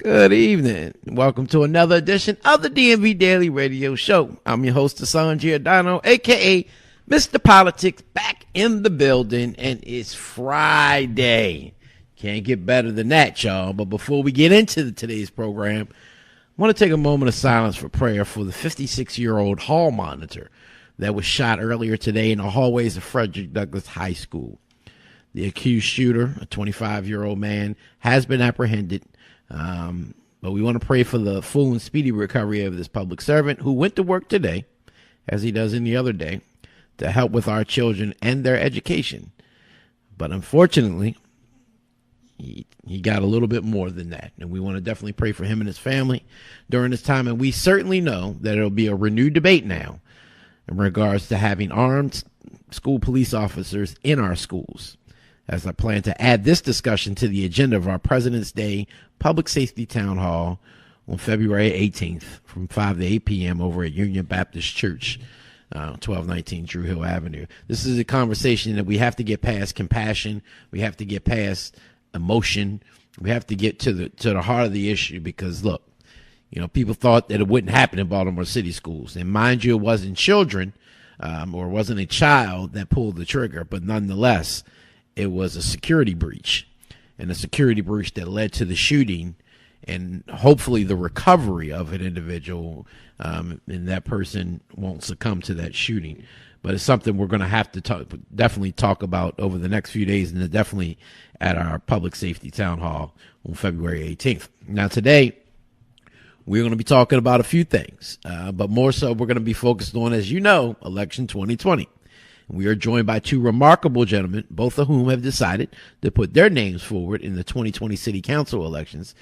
Good evening. Welcome to another edition of the DMV Daily Radio Show. I'm your host, Hassan Giordano, a.k.a. Mr. Politics, back in the building, and it's Friday. Can't get better than that, y'all. But before we get into today's program, I want to take a moment of silence for prayer for the 56-year-old hall monitor that was shot earlier today in the hallways of Frederick Douglass High School. The accused shooter, a 25-year-old man, has been apprehended. But we want to pray for the full and speedy recovery of this public servant who went to work today, as he does any other day, to help with our children and their education. But unfortunately, he got a little bit more than that. And we want to definitely pray for him and his family during this time. And we certainly know that it'll be a renewed debate now in regards to having armed school police officers in our schools, as I plan to add this discussion to the agenda of our President's Day Public Safety Town Hall on February 18th from 5 to 8 p.m. over at Union Baptist Church, 1219 Drew Hill Avenue. This is a conversation that we have to get past compassion. We have to get past emotion. We have to get to the heart of the issue because, look, people thought that it wouldn't happen in Baltimore City schools. And mind you, it wasn't children or it wasn't a child that pulled the trigger, but nonetheless, it was a security breach, and a security breach that led to the shooting and hopefully the recovery of an individual, and that person won't succumb to that shooting. But it's something we're going to have to definitely talk about over the next few days, and definitely at our Public Safety Town Hall on February 18th. Now, today, we're going to be talking about a few things, but more so we're going to be focused on, as you know, election 2020. We are joined by two remarkable gentlemen, both of whom have decided to put their names forward in the 2020 City Council elections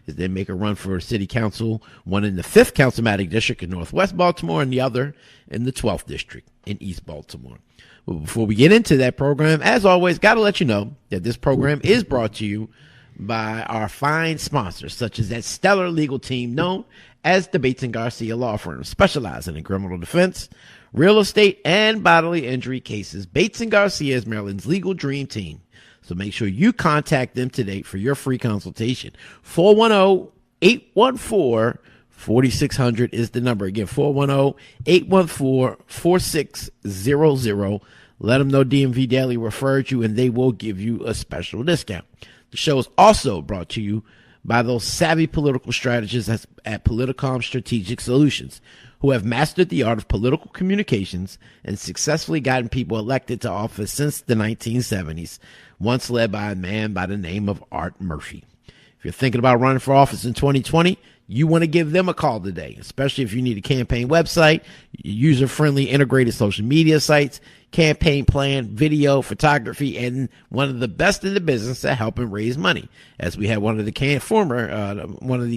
as they make a run for City Council, one in the 5th Councilmatic District in Northwest Baltimore and the other in the 12th District in East Baltimore. Well, before we get into that program, as always, got to let you know that this program is brought to you by our fine sponsors, such as that stellar legal team known as the Bates & Garcia Law Firm, specializing in criminal defense, real estate, and bodily injury cases. Bates & Garcia is Maryland's legal dream team. So make sure you contact them today for your free consultation. 410-814-4600 is the number. Again, 410-814-4600. Let them know DMV Daily referred you, and they will give you a special discount. The show is also brought to you by those savvy political strategists at Politicom Strategic Solutions, who have mastered the art of political communications and successfully gotten people elected to office since the 1970s, once led by a man by the name of Art Murphy. If you're thinking about running for office in 2020, you want to give them a call today, especially if you need a campaign website, user-friendly integrated social media sites, campaign plan, video, photography, and one of the best in the business at helping raise money. As we had one of the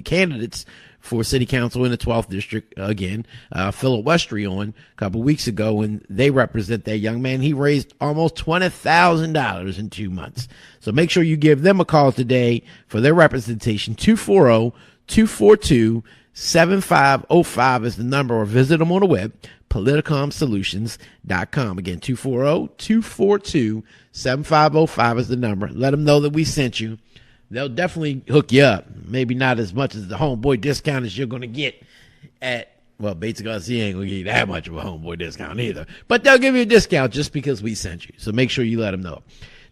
candidates for City Council in the 12th District, again, Philip Westry on a couple weeks ago, and they represent that young man. He raised almost $20,000 in 2 months. So make sure you give them a call today for their representation. 240-242-7505 is the number, or visit them on the web, politicomsolutions.com. Again, 240-242-7505 is the number. Let them know that we sent you. They'll definitely hook you up. Maybe not as much as the homeboy discount as you're going to get at, well, Bates & Garcia ain't going to give you that much of a homeboy discount either. But they'll give you a discount just because we sent you. So make sure you let them know.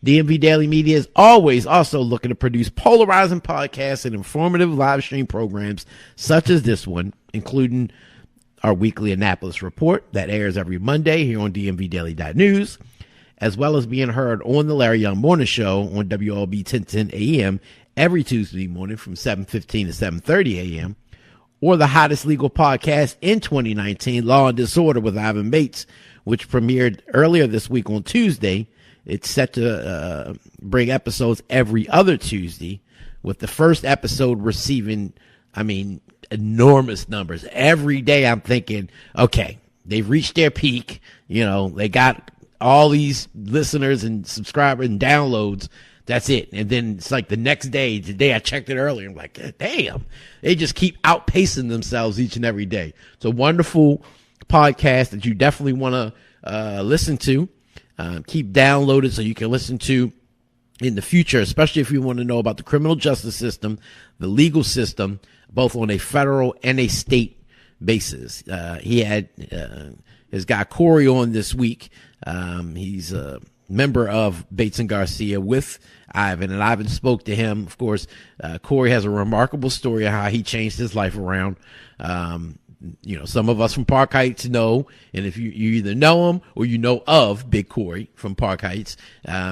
DMV Daily Media is always also looking to produce polarizing podcasts and informative live stream programs such as this one, including our weekly Annapolis report that airs every Monday here on DMVDaily.news, as well as being heard on the Larry Young Morning Show on WLB 1010 AM every Tuesday morning from 7:15 to 7:30 a.m., or the hottest legal podcast in 2019, Law and Disorder with Ivan Bates, which premiered earlier this week on Tuesday. It's set to bring episodes every other Tuesday, with the first episode receiving, enormous numbers. Every day I'm thinking, okay, they've reached their peak. They got all these listeners and subscribers and downloads. That's it. And then it's like the next day, today I checked it earlier. I'm like, damn, they just keep outpacing themselves each and every day. It's a wonderful podcast that you definitely want to listen to. Keep downloaded so you can listen to in the future, especially if you want to know about the criminal justice system, the legal system, both on a federal and a state basis. He had his guy Corey on this week. He's a member of Bates and Garcia with Ivan, and Ivan spoke to him. Of course, Corey has a remarkable story of how he changed his life around. Some of us from Park Heights know, and if you either know him or you know of Big Corey from Park Heights,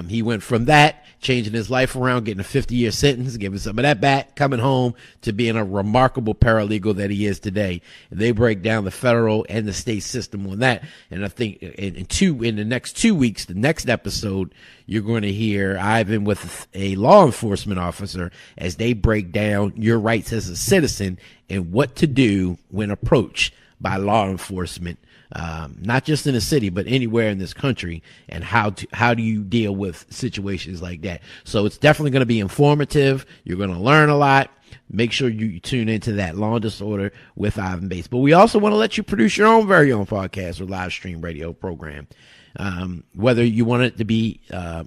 he went from that, changing his life around, getting a 50-year sentence, giving some of that back, coming home to being a remarkable paralegal that he is today. And they break down the federal and the state system on that. And I think in the next 2 weeks, the next episode, you're going to hear Ivan with a law enforcement officer as they break down your rights as a citizen and what to do when approached by law enforcement, not just in the city, but anywhere in this country, and how do you deal with situations like that. So it's definitely going to be informative. You're going to learn a lot. Make sure you tune into that Law and Disorder with Ivan Bates. But we also want to let you produce your own very own podcast or live stream radio program. Whether you want it to be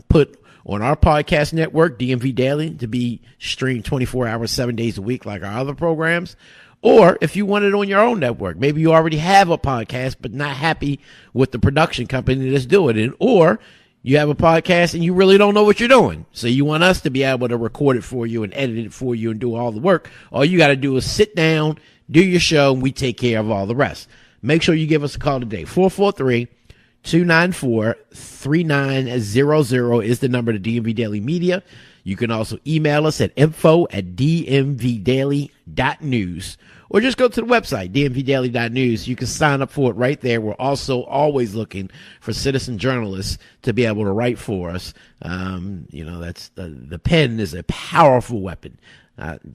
put on our podcast network, DMV Daily, to be streamed 24 hours, 7 days a week like our other programs, or if you want it on your own network, maybe you already have a podcast but not happy with the production company that's doing it, or you have a podcast and you really don't know what you're doing, so you want us to be able to record it for you and edit it for you and do all the work. All you got to do is sit down, do your show, and we take care of all the rest. Make sure you give us a call today. 443-294-3900 is the number to DMV Daily Media. You can also email us at info@dmvdaily.news, or just go to the website, dmvdaily.news. You can sign up for it right there. We're also always looking for citizen journalists to be able to write for us. That's the pen is a powerful weapon.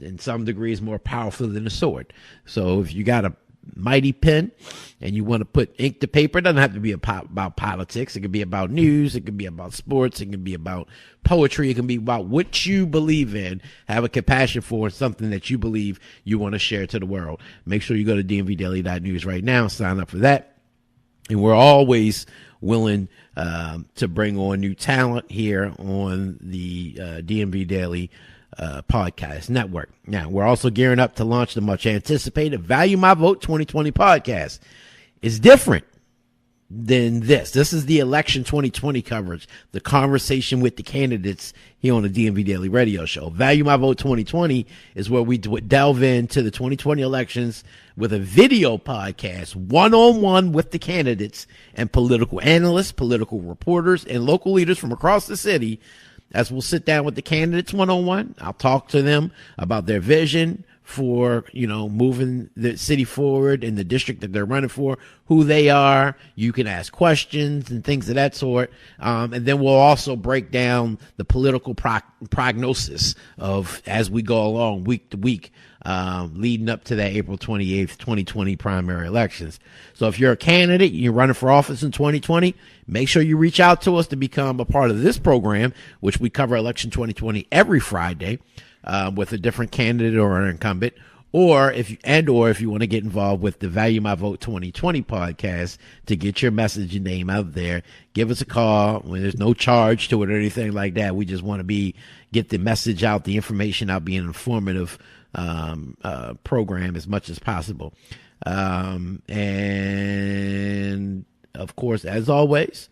In some degrees more powerful than a sword. So if you got a mighty pen and you want to put ink to paper, it doesn't have to be about politics. It can be about news. It can be about sports. It can be about poetry. It can be about what you believe in, have a compassion for, something that you believe you want to share to the world. Make sure you go to dmvdaily.news right now, sign up for that. And we're always willing to bring on new talent here on the DMV Daily podcast network. Now, we're also gearing up to launch the much anticipated Value My Vote 2020 podcast. It's different than this. This is the election 2020 coverage, the conversation with the candidates here on the DMV Daily Radio Show. Value My Vote 2020 is where we delve into the 2020 elections with a video podcast, one-on-one with the candidates and political analysts, political reporters, and local leaders from across the city. As we'll sit down with the candidates one-on-one, I'll talk to them about their vision for, moving the city forward in the district that they're running for, who they are. You can ask questions and things of that sort. And then we'll also break down the political prognosis of as we go along week to week, leading up to that April 28th, 2020 primary elections. So if you're a candidate, you're running for office in 2020, make sure you reach out to us to become a part of this program, which we cover election 2020 every Friday, with a different candidate or an incumbent, or if you want to get involved with the Value My Vote 2020 podcast to get your message and name out there, give us a call. When there's no charge to it or anything like that. We just want to get the message out, the information out, be an informative program as much as possible. And of course, as always,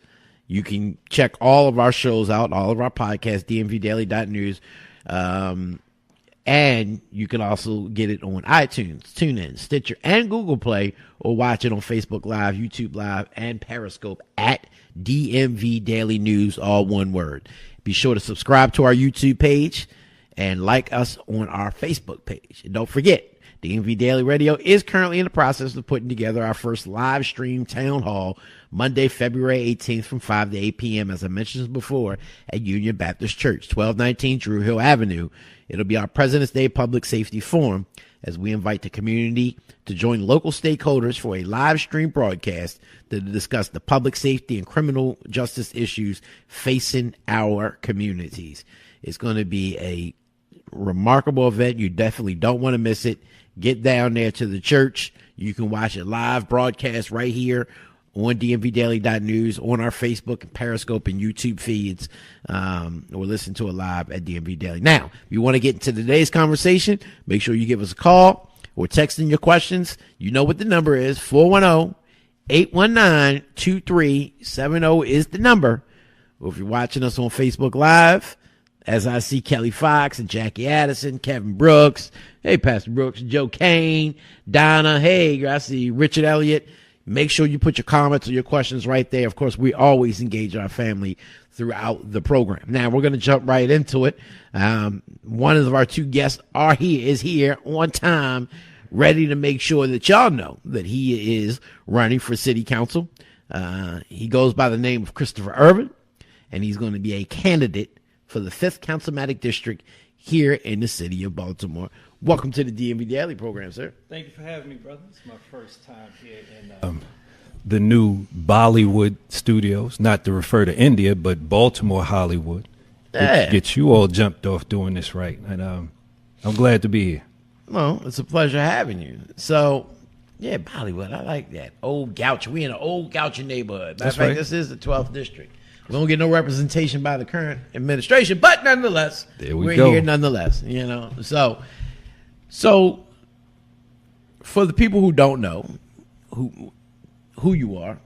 you can check all of our shows out, all of our podcasts, dmvdaily.news. And you can also get it on iTunes, TuneIn, Stitcher, and Google Play, or watch it on Facebook Live, YouTube Live, and Periscope at DMV Daily News, all one word. Be sure to subscribe to our YouTube page and like us on our Facebook page. And don't forget, DMV Daily Radio is currently in the process of putting together our first live stream town hall Monday, February 18th from 5 to 8 p.m., as I mentioned before, at Union Baptist Church, 1219 Drew Hill Avenue. It'll be our President's Day Public Safety Forum as we invite the community to join local stakeholders for a live stream broadcast to discuss the public safety and criminal justice issues facing our communities. It's going to be a remarkable event. You definitely don't want to miss it. Get down there to the church. You can watch a live broadcast right here on DMVDaily.news, on our Facebook and Periscope and YouTube feeds, or listen to it live at DMV Daily. Now, if you want to get into today's conversation, make sure you give us a call or text in your questions. You know what the number is, 410-819-2370 is the number. Or if you're watching us on Facebook Live, as I see Kelly Fox and Jackie Addison, Kevin Brooks, hey, Pastor Brooks, Joe Kane, Donna, hey, I see Richard Elliott. Make sure you put your comments or your questions right there. Of course, we always engage our family throughout the program. Now, we're going to jump right into it. One of our two guests is here on time, ready to make sure that y'all know that he is running for city council. He goes by the name of Christopher Ervin, and he's going to be a candidate for the 5th Councilmatic District here in the city of Baltimore. Welcome to the DMV Daily program, sir. Thank you for having me, brother. It's my first time here in the new Bollywood studios, not to refer to India, but Baltimore Hollywood. Yeah. Get you all jumped off doing this right. And I'm glad to be here. Well, it's a pleasure having you. So, yeah, Bollywood, I like that. Old Goucher. We in an old Goucher neighborhood. Matter of fact, this is the 12th district. We don't get no representation by the current administration, but nonetheless, we're here nonetheless, you know. So for the people who don't know who you are,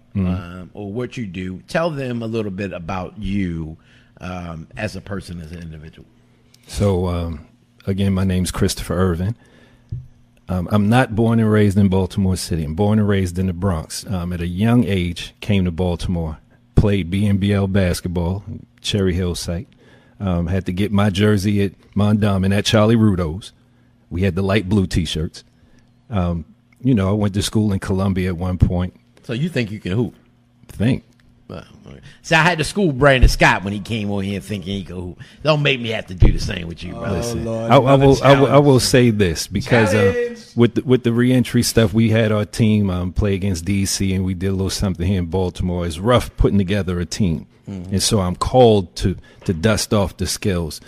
or what you do, tell them a little bit about you as a person, as an individual. So, again, my name's Christopher Ervin. I'm not born and raised in Baltimore City. I'm born and raised in the Bronx. At a young age, came to Baltimore, played BNBL basketball, Cherry Hill site. Had to get my jersey at Mondawmin at Charlie Rudo's. We had the light blue T-shirts. I went to school in Columbia at one point. So you think you can hoop? Think. See, I had to school Brandon Scott when he came over here thinking he could hoop. Don't make me have to do the same with you, brother. Listen, I will say this, because with the reentry stuff, we had our team play against DC, and we did a little something here in Baltimore. It's rough putting together a team, and so I'm called to dust off the skills.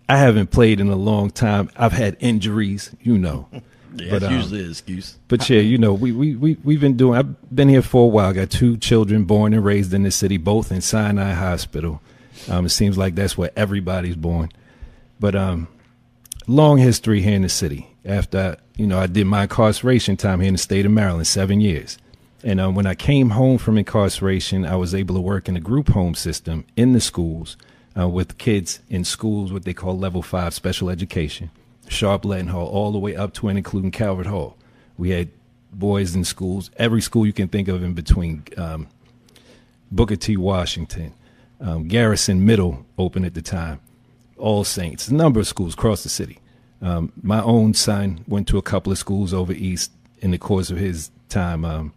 I haven't played in a long time. I've had injuries, Yeah, but, that's usually an excuse. But yeah, we've been doing. I've been here for a while. I got 2 children born and raised in the city, both in Sinai Hospital. It seems like that's where everybody's born. But long history here in the city. After I did my incarceration time here in the state of Maryland, 7 years. And when I came home from incarceration, I was able to work in the group home system in the schools with kids in schools, what they call level 5 special education. Sharp Leadenhall, all the way up to and including Calvert Hall. We had boys in schools, every school you can think of in between. Booker T. Washington, Garrison Middle open at the time, All Saints, a number of schools across the city. My own son went to a couple of schools over east in the course of his time.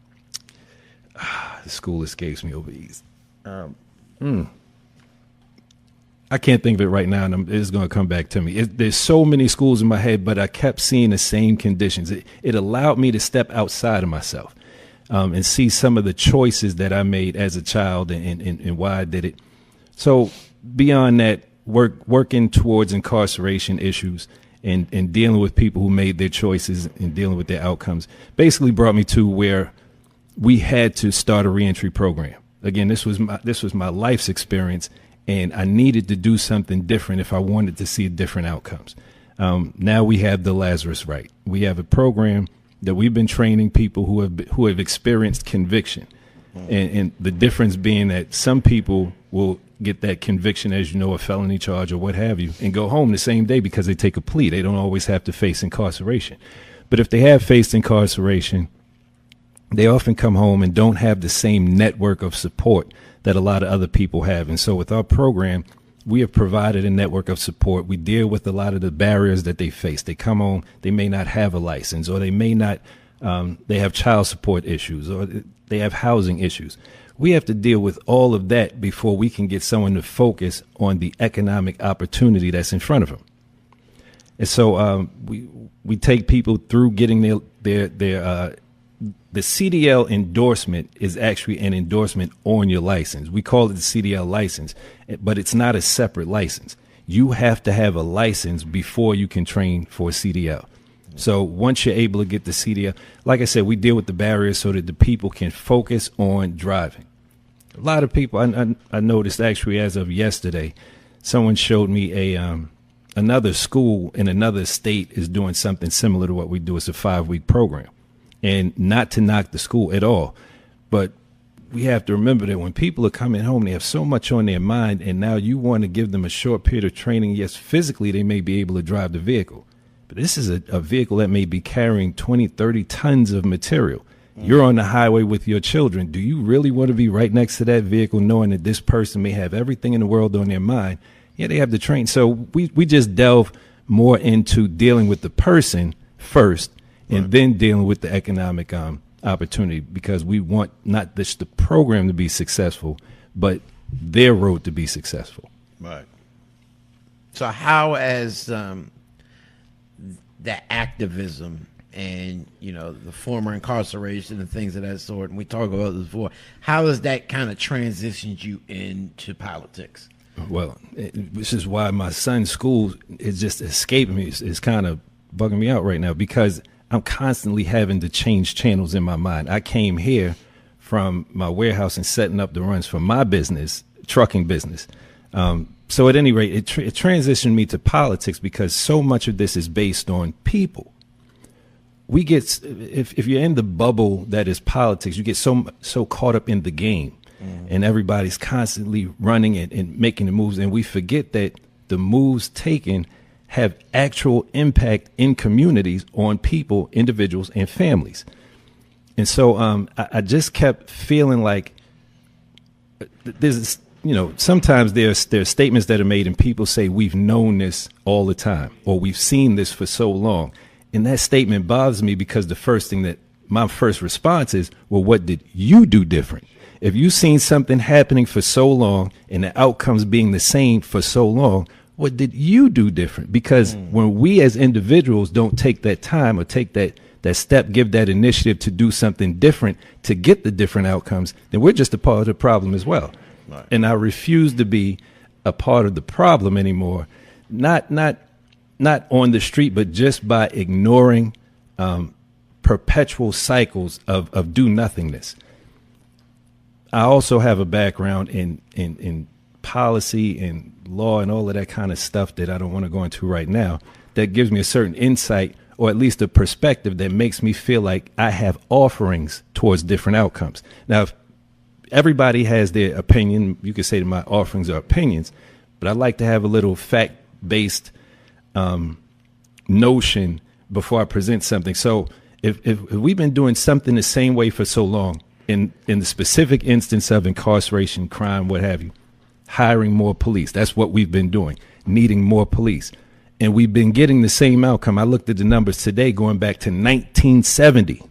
The school escapes me over east. I can't think of it right now, and it's going to come back to me. There's so many schools in my head, but I kept seeing the same conditions. It allowed me to step outside of myself and see some of the choices that I made as a child and why I did it. So beyond that, working towards incarceration issues and dealing with people who made their choices and dealing with their outcomes basically brought me to where we had to start a reentry program. Again, this was my life's experience. And I needed to do something different if I wanted to see different outcomes. Now we have the Lazarus Right. We have a program that we've been training people who have experienced conviction, and the difference being that some people will get that conviction, as you know, a felony charge or what have you, and go home the same day because they take a plea. They don't always have to face incarceration. But if they have faced incarceration, they often come home and don't have the same network of support that a lot of other people have. And so with our program, we have provided a network of support. We deal with a lot of the barriers that they face. They come home, they may not have a license, or they may not, they have child support issues, or they have housing issues. We have to deal with all of that before we can get someone to focus on the economic opportunity that's in front of them. And so we take people through getting their the CDL endorsement is actually an endorsement on your license. We call it the CDL license, but it's not a separate license. You have to have a license before you can train for a CDL. So once you're able to get the CDL, like I said, we deal with the barriers so that the people can focus on driving. A lot of people, I noticed actually as of yesterday, someone showed me another school in another state is doing something similar to what we do. It's a 5-week program. And not to knock the school at all, but we have to remember that when people are coming home, they have so much on their mind, and now you want to give them a short period of training. Yes, physically they may be able to drive the vehicle, but this is a vehicle that may be carrying 20, 30 tons of material. You're on the highway with your children. Do you really want to be right next to that vehicle knowing that this person may have everything in the world on their mind? Yeah, they have to train. So we just delve more into dealing with the person first and then dealing with the economic opportunity, because we want not just the program to be successful, but their road to be successful. Right. So how has the activism and, the former incarceration and things of that sort, and we talked about this before, how has that kind of transitioned you into politics? Well, this is why my son's school is just escaping me. It's kind of bugging me out right now, because I'm constantly having to change channels in my mind. I came here from my warehouse and setting up the runs for my business, trucking business. So at any rate, it transitioned me to politics, because so much of this is based on people. We get, if you're in the bubble that is politics, you get so caught up in the game, and everybody's constantly running and making the moves, and we forget that the moves taken have actual impact in communities on people, individuals, and families. And so I just kept feeling like there's, sometimes there's statements that are made and people say we've known this all the time, or we've seen this for so long. And that statement bothers me, because the first thing that my first response is, well, what did you do different? If you've seen something happening for so long and the outcomes being the same for so long, what did you do different? Because when we as individuals don't take that time or take that step, give that initiative to do something different to get the different outcomes, then we're just a part of the problem as well. Right. And I refuse to be a part of the problem anymore, not on the street, but just by ignoring perpetual cycles of do nothingness. I also have a background in policy and law and all of that kind of stuff that I don't want to go into right now, that gives me a certain insight, or at least a perspective that makes me feel like I have offerings towards different outcomes. Now, if everybody has their opinion, you could say that my offerings are opinions, but I like to have a little fact-based notion before I present something. So if we've been doing something the same way for so long, in the specific instance of incarceration, crime, what have you, hiring more police. That's what we've been doing, needing more police. And we've been getting the same outcome. I looked at the numbers today going back to 1970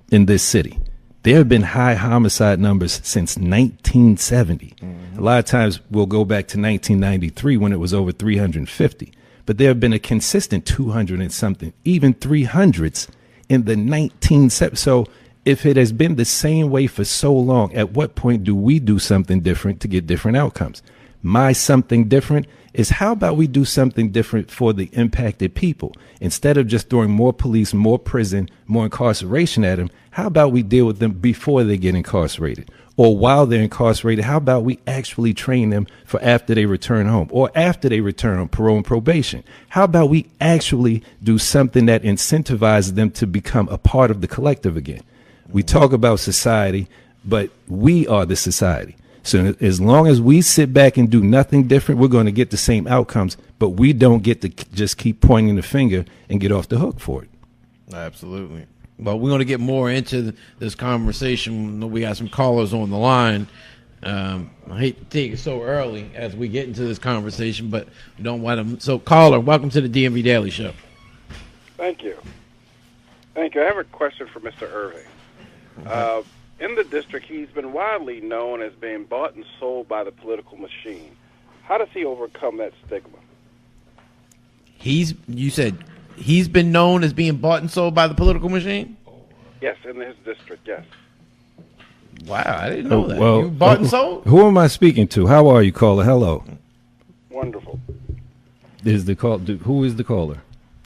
in this city. There have been high homicide numbers since 1970. A lot of times we'll go back to 1993 when it was over 350. But there have been a consistent 200 and something, even 300s in the 1970s. So if it has been the same way for so long, at what point do we do something different to get different outcomes? My something different is, how about we do something different for the impacted people? Instead of just throwing more police, more prison, more incarceration at them, how about we deal with them before they get incarcerated? Or while they're incarcerated, how about we actually train them for after they return home, or after they return on parole and probation? How about we actually do something that incentivizes them to become a part of the collective again? We talk about society, but we are the society. So as long as we sit back and do nothing different, we're going to get the same outcomes, but we don't get to just keep pointing the finger and get off the hook for it. Absolutely. Well, we're going to get more into this conversation. We got some callers on the line. I hate to take it so early as we get into this conversation, but we don't want them. So, caller, welcome to the DMV Daily Show. Thank you. I have a question for Mr. Ervin. Okay. In the district, he's been widely known as being bought and sold by the political machine. How does he overcome that stigma? You said he's been known as being bought and sold by the political machine? Yes, in his district, yes. Wow, I didn't know that. Well, you bought and sold? Who am I speaking to? How are you, caller? Hello. Wonderful. Who is the caller?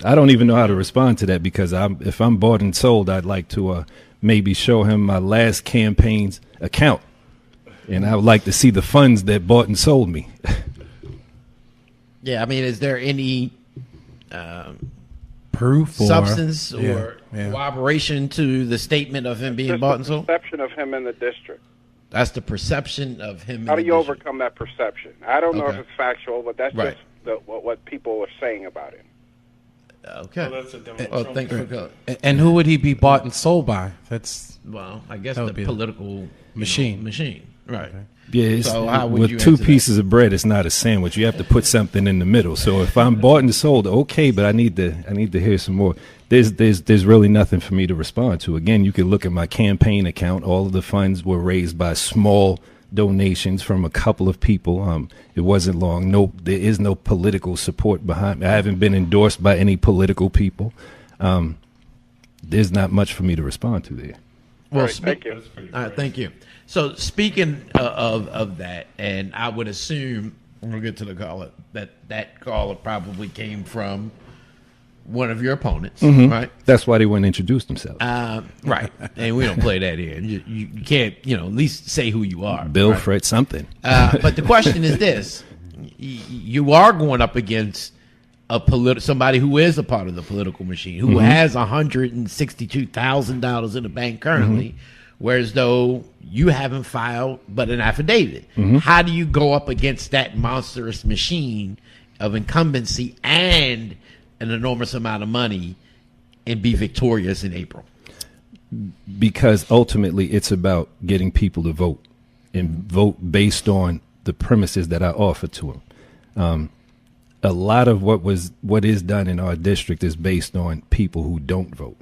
I don't even know how to respond to that because if I'm bought and sold, I'd like to maybe show him my last campaign's account. And I would like to see the funds that bought and sold me. Yeah, I mean, is there any proof, substance or corroboration to the statement of him being bought and sold? Perception of him in the district. That's the perception of him. How do you overcome that perception? I don't know if it's factual, but that's right. just what people are saying about him. Okay. Well, that's a thank you for and who would he be bought and sold by? I guess the political machine. Right. Okay. Yeah, so how would with you two answer pieces of bread, it's not a sandwich. You have to put something in the middle. So if I'm bought and sold, okay, but I need to hear some more. There's really nothing for me to respond to. Again, you can look at my campaign account. All of the funds were raised by small donations from a couple of people. It wasn't long. There is no political support behind me. I haven't been endorsed by any political people. There's not much for me to respond to there. Well, thank you. All right, thank you. So speaking of that, and I would assume when we get to the caller that caller probably came from one of your opponents, right? That's why they wouldn't introduce themselves. Right, and we don't play that here. You can't, at least say who you are. Bill, right? Fred, something. But the question is this: you are going up against somebody who is a part of the political machine, who has $162,000 in the bank currently, whereas though you haven't filed but an affidavit. How do you go up against that monstrous machine of incumbency and an enormous amount of money and be victorious in April? Because ultimately it's about getting people to vote and vote based on the premises that I offer to them. A lot of what is done in our district is based on people who don't vote.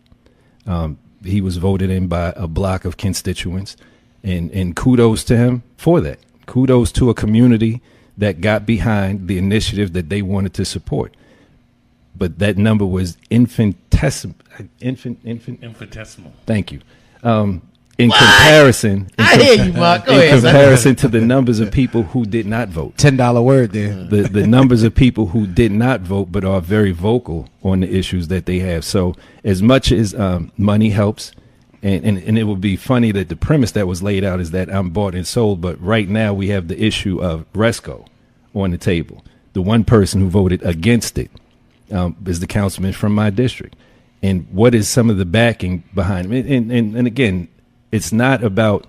He was voted in by a block of constituents, and kudos to him for that. Kudos to a community that got behind the initiative that they wanted to support. But that number was infinitesimal. Thank you. In comparison, I hear you, Mark. Go ahead, comparison to the numbers of people who did not vote. $10 word there. The numbers of people who did not vote but are very vocal on the issues that they have. So as much as money helps, and it would be funny that the premise that was laid out is that I'm bought and sold, but right now we have the issue of Resco on the table. The one person who voted against it is the councilman from my district. And what is some of the backing behind it? And again, it's not about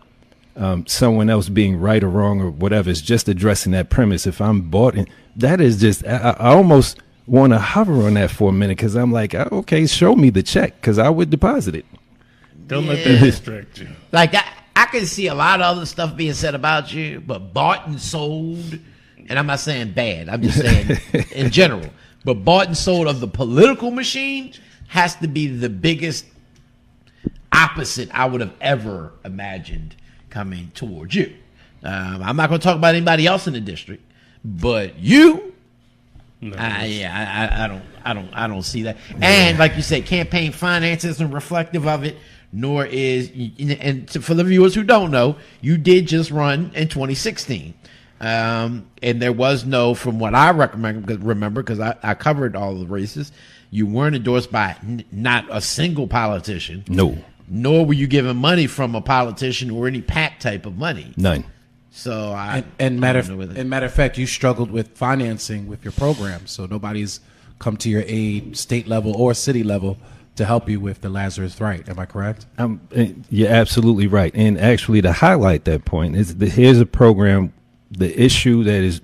someone else being right or wrong or whatever. It's just addressing that premise. If I'm bought in, that is just, I almost want to hover on that for a minute because I'm like, okay, show me the check because I would deposit it. Don't let that distract you. Like, I can see a lot of other stuff being said about you, but bought and sold, and I'm not saying bad, I'm just saying in general, but bought and sold of the political machine has to be the biggest opposite I would have ever imagined coming towards you. I'm not going to talk about anybody else in the district, but you, I don't see that. And like you said, campaign finance isn't reflective of it, nor is, and for the viewers who don't know, you did just run in 2016. And there was no, from what I remember, because I covered all the races, you weren't endorsed by not a single politician. No. Nor were you given money from a politician or any PAC type of money. None. So matter of fact, you struggled with financing with your program, so nobody's come to your aid, state level or city level, to help you with the Lazarus Right. Am I correct? You're absolutely right. And actually, to highlight that point, here's a program. The issue that is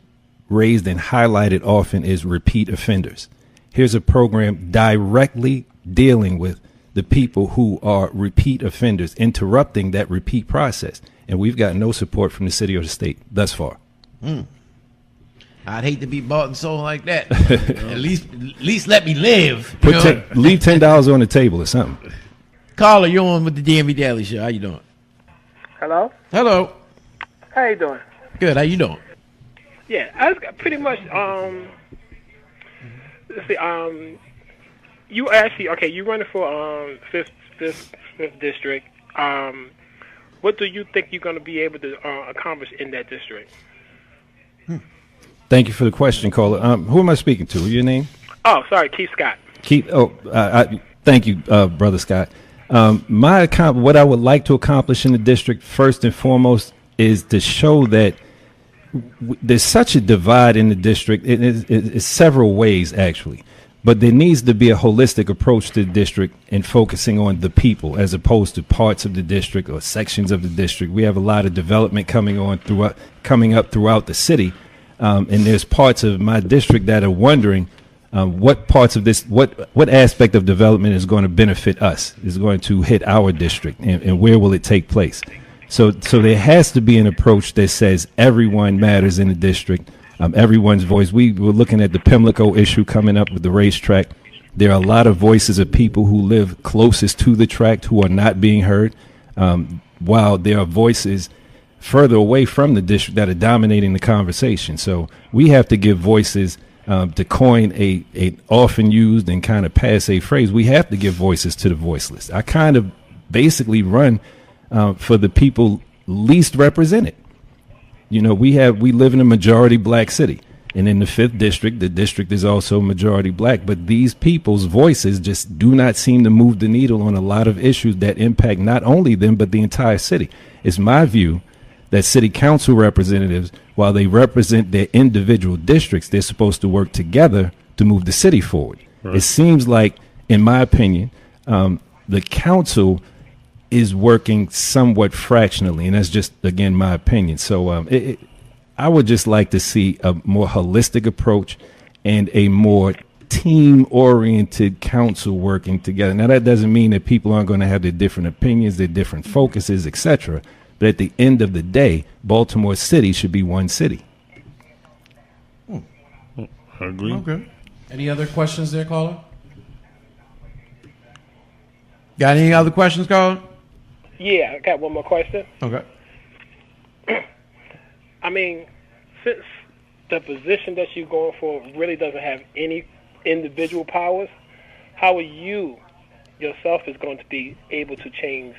raised and highlighted often is repeat offenders. Here's a program directly dealing with the people who are repeat offenders, interrupting that repeat process. And we've got no support from the city or the state thus far. I'd hate to be bought and sold like that. At least let me live. Leave $10 on the table or something. Caller, you're on with the DMV Daily Show. How you doing? Hello? Hello. How you doing? Good. How you doing? Yeah, I was pretty much, let's see, you actually, okay, you running for fifth district. What do you think you're going to be able to accomplish in that district? Thank you for the question, caller. Who am I speaking to? Your name? Oh, sorry, Keith Scott. Thank you, Brother Scott. What I would like to accomplish in the district, first and foremost, is to show that there's such a divide in the district. It's several ways, actually. But there needs to be a holistic approach to the district and focusing on the people as opposed to parts of the district or sections of the district. We have a lot of development coming up throughout the city. And there's parts of my district that are wondering what parts of this, what aspect of development is going to benefit us, is going to hit our district, and where will it take place? So there has to be an approach that says everyone matters in the district. Everyone's voice. We were looking at the Pimlico issue coming up with the racetrack. There are a lot of voices of people who live closest to the track who are not being heard, while there are voices further away from the district that are dominating the conversation. So we have to give voices, to coin a often used and kind of passe phrase, we have to give voices to the voiceless. I kind of basically run for the people least represented. You know, we live in a majority black city, and in the 5th district, the district is also majority black, but these people's voices just do not seem to move the needle on a lot of issues that impact not only them, but the entire city. It's my view that city council representatives, while they represent their individual districts, they're supposed to work together to move the city forward. Right. It seems like, in my opinion, the council is working somewhat fractionally, and that's just, again, my opinion. So I would just like to see a more holistic approach and a more team-oriented council working together. Now, that doesn't mean that people aren't going to have their different opinions, their different focuses, etc. But at the end of the day, Baltimore City should be one city. I agree. Okay. Any other questions there, caller? Got any other questions, caller? Yeah, I got one more question. Okay. I mean, since the position that you're going for really doesn't have any individual powers, how are you yourself is going to be able to change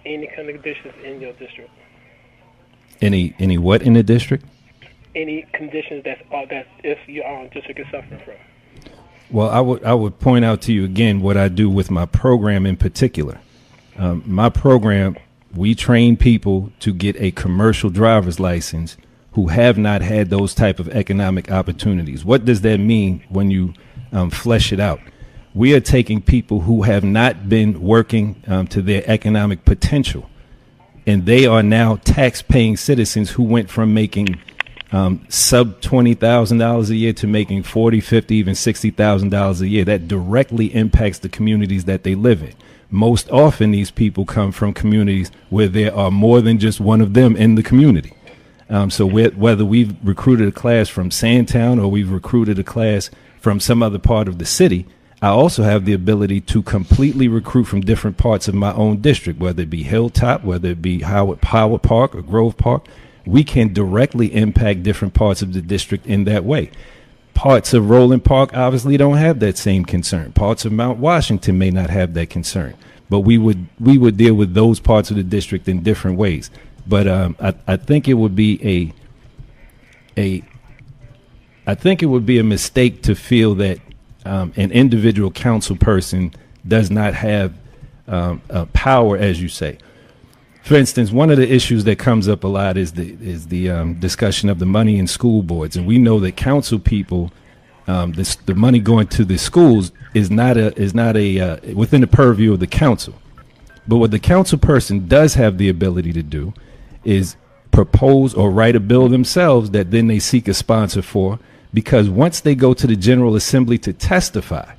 any kind of conditions in your district? Any what in the district? Any conditions that if your district is suffering from. Well, I would point out to you again what I do with my program in particular. My program, we train people to get a commercial driver's license who have not had those type of economic opportunities. What does that mean when you flesh it out? We are taking people who have not been working to their economic potential, and they are now tax-paying citizens who went from making sub $20,000 a year to making $40,000, $50,000, even $60,000 a year. That directly impacts the communities that they live in. Most often, these people come from communities where there are more than just one of them in the community. So whether we've recruited a class from Sandtown or we've recruited a class from some other part of the city, I also have the ability to completely recruit from different parts of my own district, whether it be Hilltop, whether it be Howard Park or Grove Park. We can directly impact different parts of the district in that way. Parts of Roland Park obviously don't have that same concern. Parts of Mount Washington may not have that concern. But we would deal with those parts of the district in different ways. But I think it would be a mistake to feel that an individual council person does not have power, as you say. For instance, one of the issues that comes up a lot is the discussion of the money in school boards, and we know that council people, the money going to the schools is not within the purview of the council. But what the council person does have the ability to do is propose or write a bill themselves that then they seek a sponsor for, because once they go to the General Assembly to testify,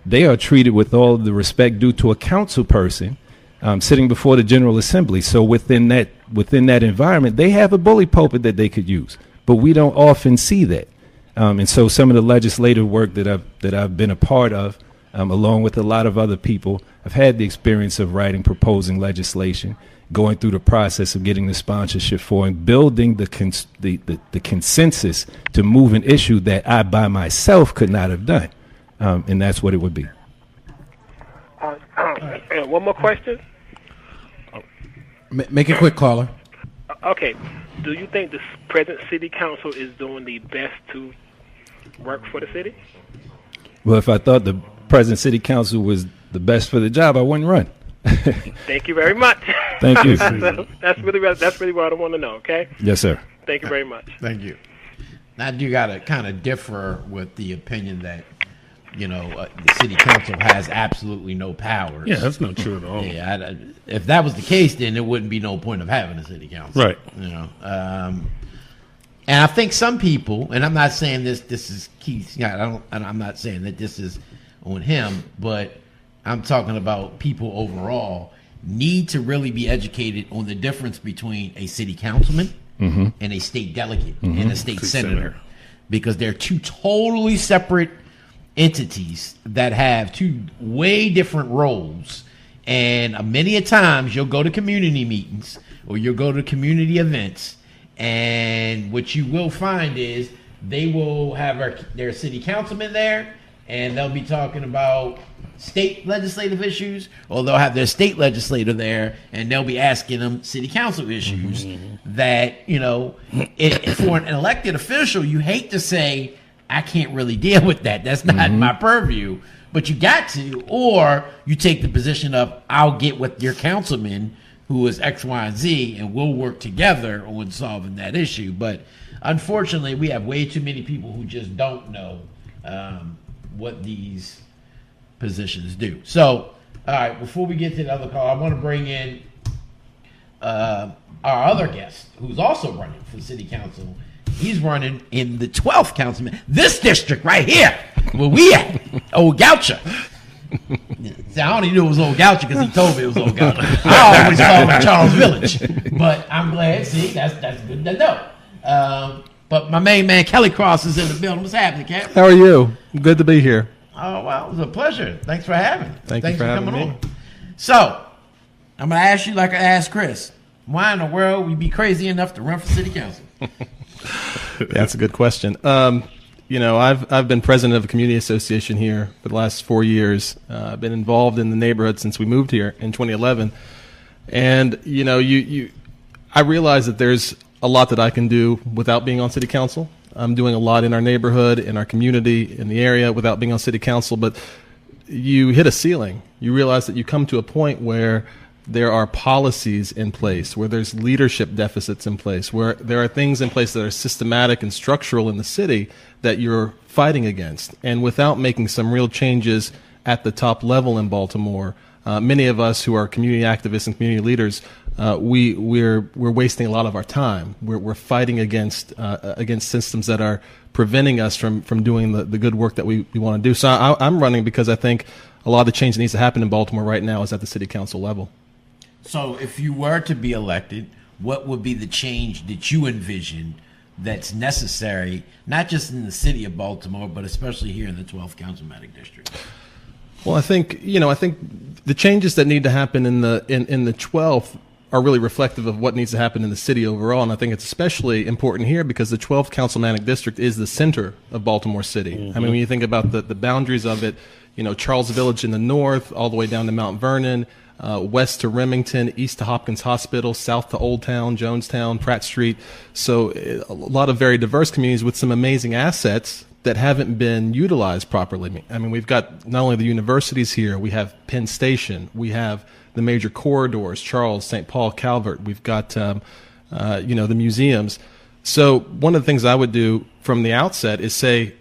they are treated with all of the respect due to a council person sitting before the General Assembly. So within that environment, they have a bully pulpit that they could use, but we don't often see that. And so some of the legislative work that I've been a part of, along with a lot of other people, I've had the experience of writing, proposing legislation, going through the process of getting the sponsorship for, and building the consensus to move an issue that I by myself could not have done. And that's what it would be. One more question. Make it quick, caller. Okay. Do you think the present city council is doing the best to work for the city? Well, if I thought the President City Council was the best for the job, I wouldn't run. Thank you very much. Thank you. That's really what I want to know. Okay. Yes, sir. Thank you very much. Thank you. Now, you got to kind of differ with the opinion that, the city council has absolutely no powers. Yeah, that's not true at all. Yeah, if that was the case, then there wouldn't be no point of having a city council. Right. And I think some people, and I'm not saying this is Keith. I'm not saying that this is on him, but I'm talking about people overall need to really be educated on the difference between a city councilman and a state delegate and a state senator, because they're two totally separate entities that have two way different roles. And many a times you'll go to community meetings or you'll go to community events, and what you will find is they will have their city councilman there, and they'll be talking about state legislative issues, or they'll have their state legislator there, and they'll be asking them city council issues that, for an elected official, you hate to say, I can't really deal with that. That's not my purview, but you got to, or you take the position of, I'll get with your councilman who is X, Y, and Z, and we'll work together on solving that issue. But unfortunately, we have way too many people who just don't know what these positions do. So, all right, before we get to the other call, I want to bring in our other guest, who's also running for city council. He's running in the 12th councilman, this district right here, where we at, Old Goucher. See, I only knew it was Old Goucher because he told me it was Old Goucher. I always called it Charles Village, but I'm glad. See, that's good to know. But my main man Kelly Cross is in the building. What's happening, Cap? How are you? Good to be here. Oh, well, it was a pleasure. Thanks for having me. Thanks for having coming me. on. So, I'm going to ask you like I asked Chris. Why in the world would you be crazy enough to run for city council? That's a good question. I've been president of a community association here for the last 4 years. I've been involved in the neighborhood since we moved here in 2011. And, I realize that there's a lot that I can do without being on city council. I'm doing a lot in our neighborhood, in our community, in the area without being on city council. But you hit a ceiling. You realize that you come to a point where there are policies in place, where there's leadership deficits in place, where there are things in place that are systematic and structural in the city that you're fighting against. And without making some real changes at the top level in Baltimore, many of us who are community activists and community leaders, we're wasting a lot of our time. We're fighting against systems that are preventing us from doing the good work that we want to do. So I'm running because I think a lot of the change that needs to happen in Baltimore right now is at the city council level. So if you were to be elected, what would be the change that you envision that's necessary, not just in the city of Baltimore, but especially here in the 12th Councilmanic District? Well, I think the changes that need to happen in the 12th are really reflective of what needs to happen in the city overall, and I think it's especially important here because the 12th Councilmanic District is the center of Baltimore City. I mean, when you think about the boundaries of it, Charles Village in the north, all the way down to Mount Vernon, west to Remington, east to Hopkins Hospital, south to Old Town, Jonestown, Pratt Street. So a lot of very diverse communities with some amazing assets that haven't been utilized properly. I mean, we've got not only the universities here, we have Penn Station, we have the major corridors, Charles, St. Paul, Calvert. We've got, the museums. So one of the things I would do from the outset is say,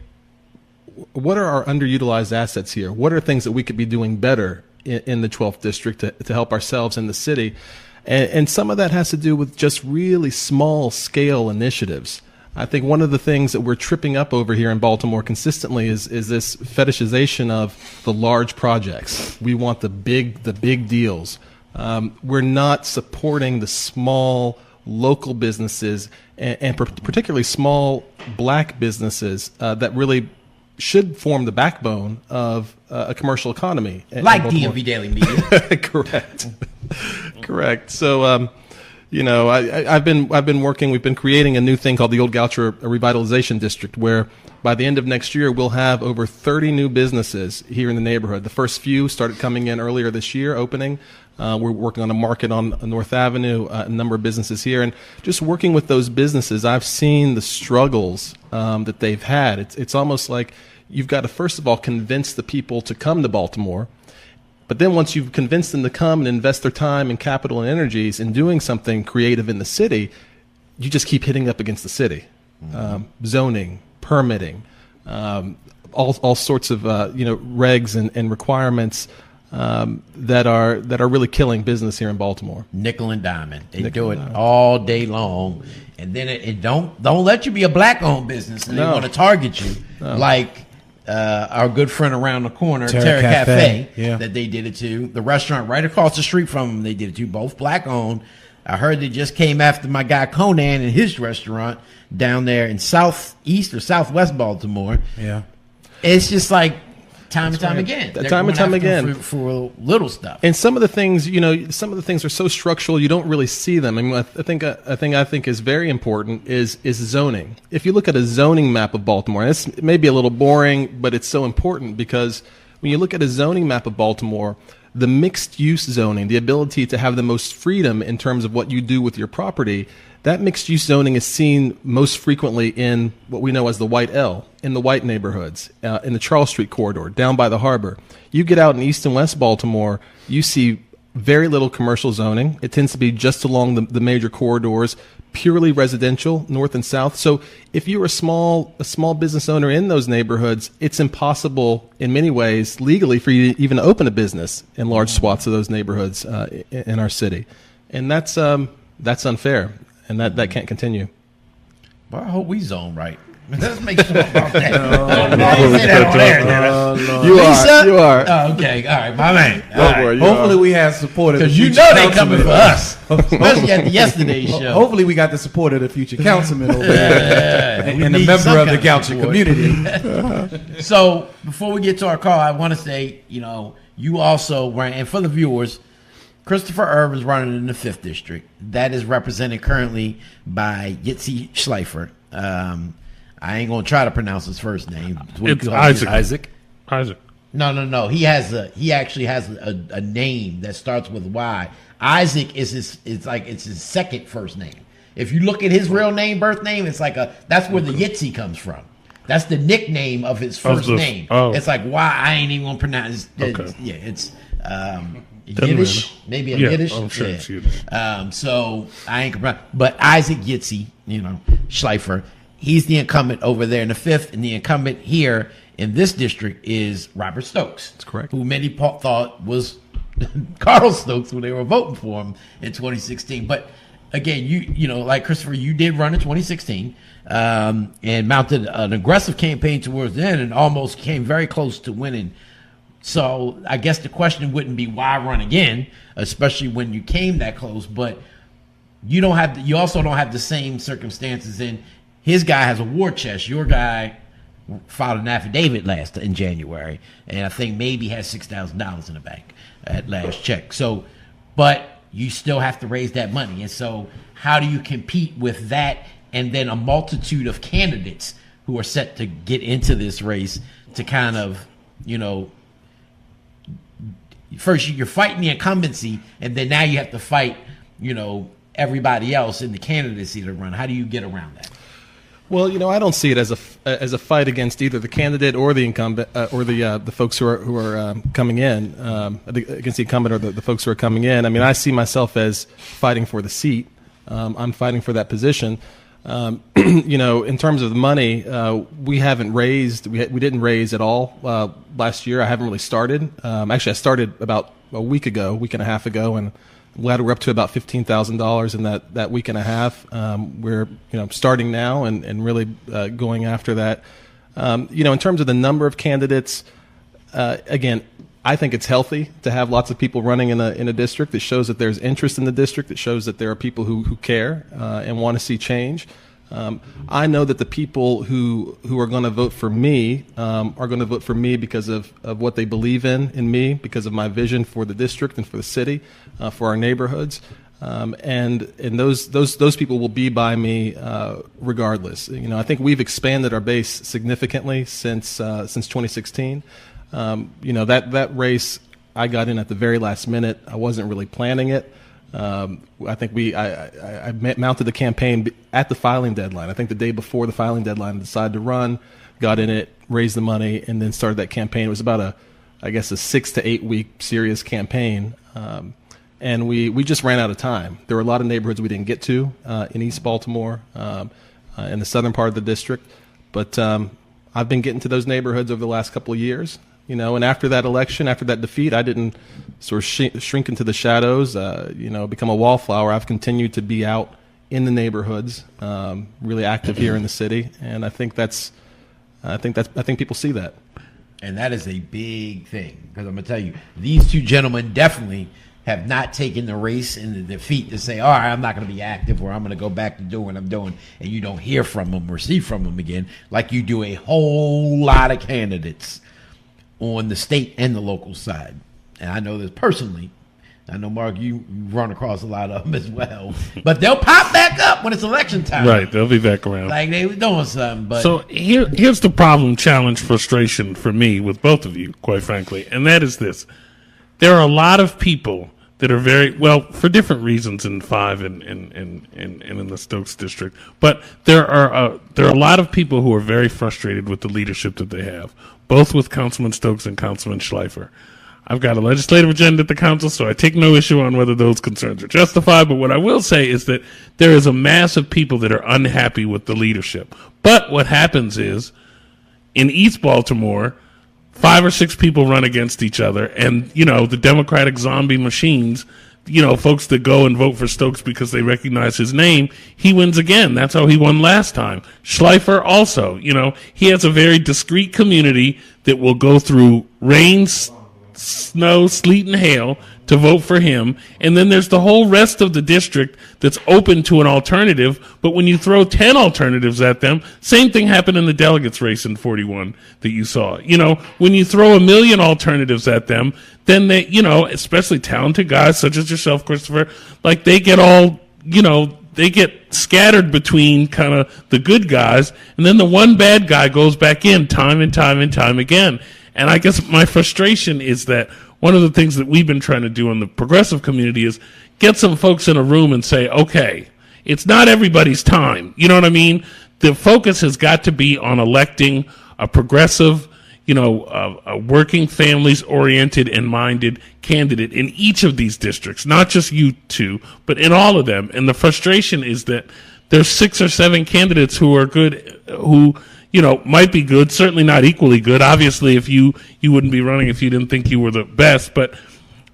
what are our underutilized assets here? What are things that we could be doing better in the 12th district to help ourselves in the city? And some of that has to do with just really small scale initiatives. I think one of the things that we're tripping up over here in Baltimore consistently is this fetishization of the large projects. We want the big deals. We're not supporting the small local businesses and particularly small black businesses that really should form the backbone of a commercial economy. Like DMV Daily Media. Correct. So, I've been working. We've been creating a new thing called the Old Goucher Revitalization District, where by the end of next year we'll have over 30 new businesses here in the neighborhood. The first few started coming in earlier this year, opening. We're working on a market on North Avenue, a number of businesses here, and just working with those businesses, I've seen the struggles that they've had. It's almost like you've got to first of all convince the people to come to Baltimore. But then once you've convinced them to come and invest their time and capital and energies in doing something creative in the city, you just keep hitting up against the city. Zoning, permitting, all sorts of regs and requirements that are really killing business here in Baltimore. Nickel and diamond. They do it all day long, and then it don't let you be a black-owned business, and they want to target you like our good friend around the corner, Terra Cafe, that they did it to. The restaurant right across the street from them, they did it to. Both black-owned. I heard they just came after my guy Conan and his restaurant down there in southeast or southwest Baltimore. Yeah, it's just like time and time again. Time and time again for little stuff. And some of the things, are so structural you don't really see them. I mean, I think is very important is zoning. If you look at a zoning map of Baltimore, and it may be a little boring, but it's so important because when you look at a zoning map of Baltimore, the mixed-use zoning, the ability to have the most freedom in terms of what you do with your property, that mixed-use zoning is seen most frequently in what we know as the White L, in the white neighborhoods, in the Charles Street corridor, down by the harbor. You get out in East and West Baltimore, you see very little commercial zoning. It tends to be just along the major corridors, purely residential, north and south. So if you're a small business owner in those neighborhoods, it's impossible in many ways legally for you to even open a business in large swaths of those neighborhoods in our city. And that's unfair, and that can't continue. Well, I hope we zone right. Let's make sure about that. You are. Oh, okay, all right, my man. Hopefully we have support because you know they coming for us, especially at the yesterday's show. Hopefully we got the support of the future councilman over there and a member of the Goucher community. So before we get to our call, I want to say, you also ran, and for the viewers, Christopher Ervin is running in the 5th district. That is represented currently by Yitzi Schleifer. I ain't gonna try to pronounce his first name. It's Isaac. No. He actually has a name that starts with Y. Isaac is his second first name. If you look at his real name, birth name, it's like that's where the Yitzi comes from. That's the nickname of his first name. Oh. It's like why I ain't even gonna pronounce it. Okay. Yeah, it's Yiddish, maybe a Yiddish. I'm sure it's Yiddish. So I ain't gonna, but Isaac Yitzi, Schleifer. He's the incumbent over there in the 5th, and the incumbent here in this district is Robert Stokes. That's correct. Who many thought was Carl Stokes when they were voting for him in 2016. But again, like Christopher, you did run in 2016 and mounted an aggressive campaign towards the end and almost came very close to winning. So I guess the question wouldn't be why run again, especially when you came that close. But you also don't have the same circumstances in. His guy has a war chest. Your guy filed an affidavit in January, and I think maybe has $6,000 in the bank at last check. So, but you still have to raise that money. And so how do you compete with that and then a multitude of candidates who are set to get into this race to kind of, first you're fighting the incumbency, and then now you have to fight, everybody else in the candidacy to run. How do you get around that? Well, I don't see it as a fight against either the candidate or the incumbent or the folks who are coming in against the incumbent or the folks who are coming in. I mean, I see myself as fighting for the seat. I'm fighting for that position. In terms of the money, we haven't raised. We didn't raise at all last year. I haven't really started. Actually, I started about a week and a half ago, and glad we're up to about $15,000 in that week and a half. We're starting now and really going after that. In terms of the number of candidates, again, I think it's healthy to have lots of people running in a district. It shows that there's interest in the district. It shows that there are people who care and want to see change. I know that the people who are going to vote for me are going to vote for me because of what they believe in me, because of my vision for the district and for the city, for our neighborhoods. And those people will be by me regardless. I think we've expanded our base significantly since 2016. That race, I got in at the very last minute. I wasn't really planning it. I think I mounted the campaign at the filing deadline. I think the day before the filing deadline, I decided to run, got in it, raised the money, and then started that campaign. It was about a 6 to 8 week serious campaign. And we just ran out of time. There were a lot of neighborhoods we didn't get to in East Baltimore, in the southern part of the district. But I've been getting to those neighborhoods over the last couple of years. And after that election, after that defeat, I didn't sort of shrink into the shadows, become a wallflower. I've continued to be out in the neighborhoods, really active here in the city, and I think people see that. And that is a big thing, because I'm gonna tell you, these two gentlemen definitely have not taken the race and the defeat to say, all right, I'm not going to be active, or I'm going to go back to doing what I'm doing, and you don't hear from them or see from them again, like you do a whole lot of candidates on the state and the local side. And I know this personally. I know, Mark, you run across a lot of them as well. But they'll pop back up when it's election time. Right, they'll be back around. Like they were doing something. But so here's the problem, challenge, frustration for me with both of you, quite frankly, and that is this. There are a lot of people that are very, well, for different reasons in 5 and in the Stokes district, but there are a lot of people who are very frustrated with the leadership that they have, both with Councilman Stokes and Councilman Schleifer. I've got a legislative agenda at the council, so I take no issue on whether those concerns are justified, but what I will say is that there is a mass of people that are unhappy with the leadership. But what happens is, in East Baltimore, 5 or 6 people run against each other, and, the Democratic zombie machines, folks that go and vote for Stokes because they recognize his name, he wins again. That's how he won last time. Schleifer also, he has a very discreet community that will go through rain, snow, sleet, and hail to vote for him. And then there's the whole rest of the district that's open to an alternative. But when you throw 10 alternatives at them, same thing happened in the delegates race in 41 that you saw. When you throw 1 million alternatives at them, then they, especially talented guys such as yourself, Christopher, like they get all, they get scattered between kind of the good guys. And then the one bad guy goes back in time and time and time again. And I guess my frustration is that one of the things that we've been trying to do in the progressive community is get some folks in a room and say, okay, it's not everybody's time. You know what I mean? The focus has got to be on electing a progressive, a working families oriented and minded candidate in each of these districts, not just you two, but in all of them. And the frustration is that there's 6 or 7 candidates who are good, who might be good, certainly not equally good. Obviously, if you wouldn't be running if you didn't think you were the best. But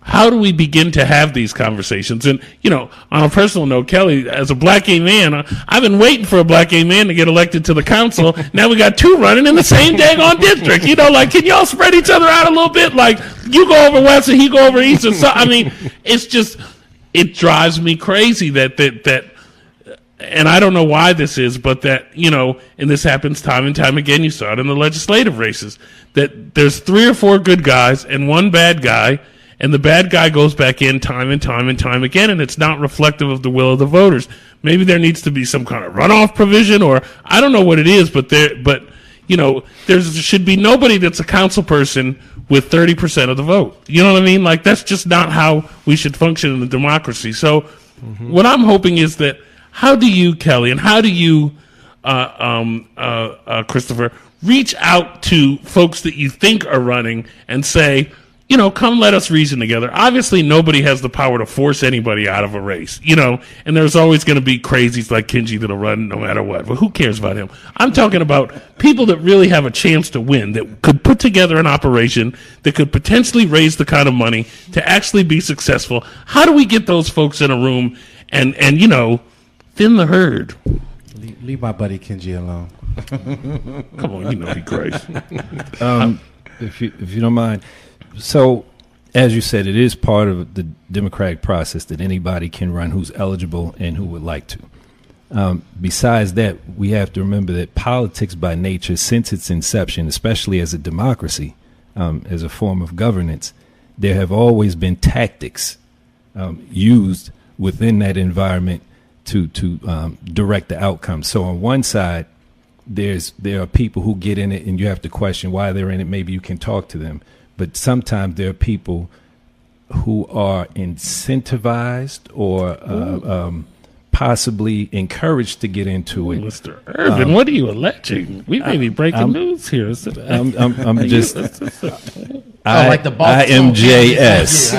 how do we begin to have these conversations? And, on a personal note, Kelly, as a black gay man, I've been waiting for a black gay man to get elected to the council. Now we got 2 running in the same daggone district. Can y'all spread each other out a little bit? Like, you go over west and he go over east. And so, it's just, it drives me crazy that and I don't know why this is, but that, and this happens time and time again, you saw it in the legislative races, that there's 3 or 4 good guys and 1 bad guy, and the bad guy goes back in time and time and time again, and it's not reflective of the will of the voters. Maybe there needs to be some kind of runoff provision, or I don't know what it is, but there should be nobody that's a council person with 30% of the vote. You know what I mean? Like, that's just not how we should function in a democracy. So what I'm hoping is that, how do you, Kelly, and how do you, Christopher, reach out to folks that you think are running and say, come let us reason together? Obviously, nobody has the power to force anybody out of a race, and there's always going to be crazies like Kenji that'll run no matter what. But who cares about him? I'm talking about people that really have a chance to win, that could put together an operation that could potentially raise the kind of money to actually be successful. How do we get those folks in a room and thin the herd? Leave my buddy Kenji alone. Come on, he crazy. If you don't mind. So, as you said, it is part of the democratic process that anybody can run who's eligible and who would like to. Besides that, we have to remember that politics by nature, since its inception, especially as a democracy, as a form of governance, there have always been tactics used within that environment to direct the outcome. So on one side, there are people who get in it and you have to question why they're in it. Maybe you can talk to them. But sometimes there are people who are incentivized or possibly encouraged to get into it. Mr. Ervin, what are you alleging? We may be breaking news here. I'm just. like the IMJS.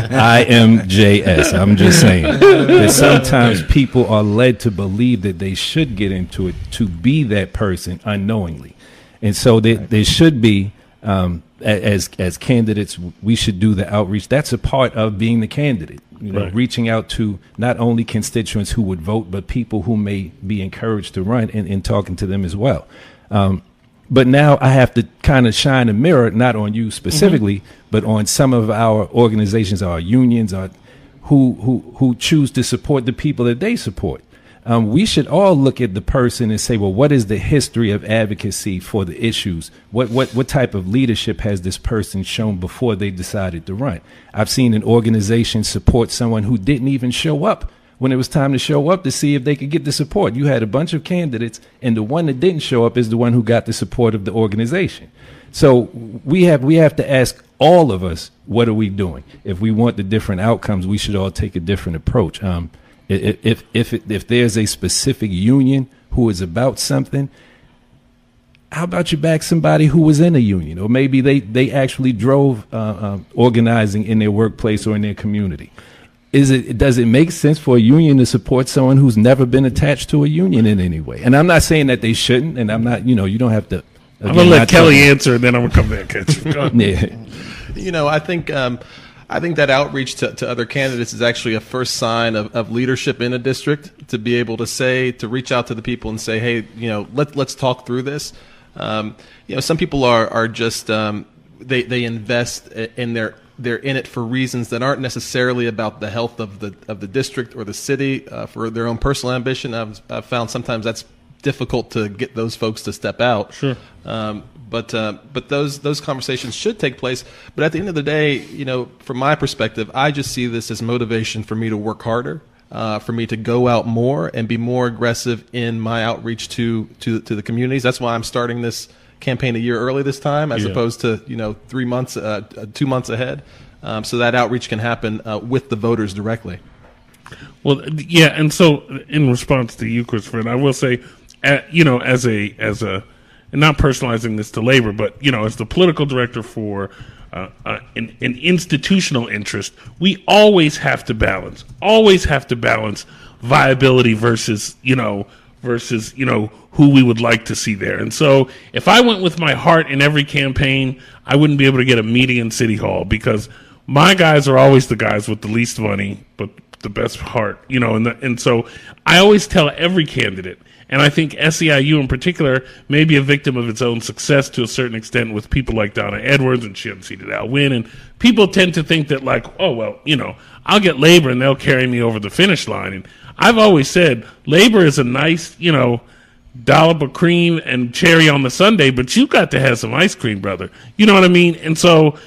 IMJS. I'm just saying that sometimes people are led to believe that they should get into it to be that person unknowingly. And so there should be, as candidates, we should do the outreach. That's a part of being the candidate. Right. Reaching out to not only constituents who would vote, but people who may be encouraged to run, and talking to them as well. But now I have to kind of shine a mirror, not on you specifically, but on some of our organizations, our unions, who choose to support the people that they support. We should all look at the person and say, well, what is the history of advocacy for the issues? What type of leadership has this person shown before they decided to run? I've seen an organization support someone who didn't even show up when it was time to show up to see if they could get the support. You had a bunch of candidates, and the one that didn't show up is the one who got the support of the organization. So we have to ask all of us, what are we doing? If we want the different outcomes, we should all take a different approach. If there's a specific union who is about something, how about you back somebody who was in a union, or maybe they actually drove organizing in their workplace or in their community? Does it make sense for a union to support someone who's never been attached to a union in any way? And I'm not saying that they shouldn't, and I'm not, you don't have to. I'm gonna let Kelly answer, and then I'm gonna come back at you. Yeah. I think that outreach to other candidates is actually a first sign of leadership in a district, to be able to reach out to the people and say, hey, let's talk through this. Some people are just they invest in they're in it for reasons that aren't necessarily about the health of the district or the city, for their own personal ambition. I've found sometimes that's difficult to get those folks to step out. Sure. But those conversations should take place. But at the end of the day, from my perspective, I just see this as motivation for me to work harder, for me to go out more and be more aggressive in my outreach to the communities. That's why I'm starting this campaign a year early this time, as opposed to 3 months, 2 months ahead, so that outreach can happen with the voters directly. Well, yeah, and so in response to you, Christopher, I will say, as a and not personalizing this to labor, but as the political director for an institutional interest, we always have to balance viability versus who we would like to see there. And so if I went with my heart in every campaign, I wouldn't be able to get a meeting in City Hall, because my guys are always the guys with the least money but the best heart, and so I always tell every candidate, and I think SEIU in particular may be a victim of its own success to a certain extent with people like Donna Edwards, and she unseated Al Wynn, and people tend to think that I'll get labor and they'll carry me over the finish line. And I've always said labor is a nice, dollop of cream and cherry on the sundae, but you got to have some ice cream, brother. You know what I mean? And so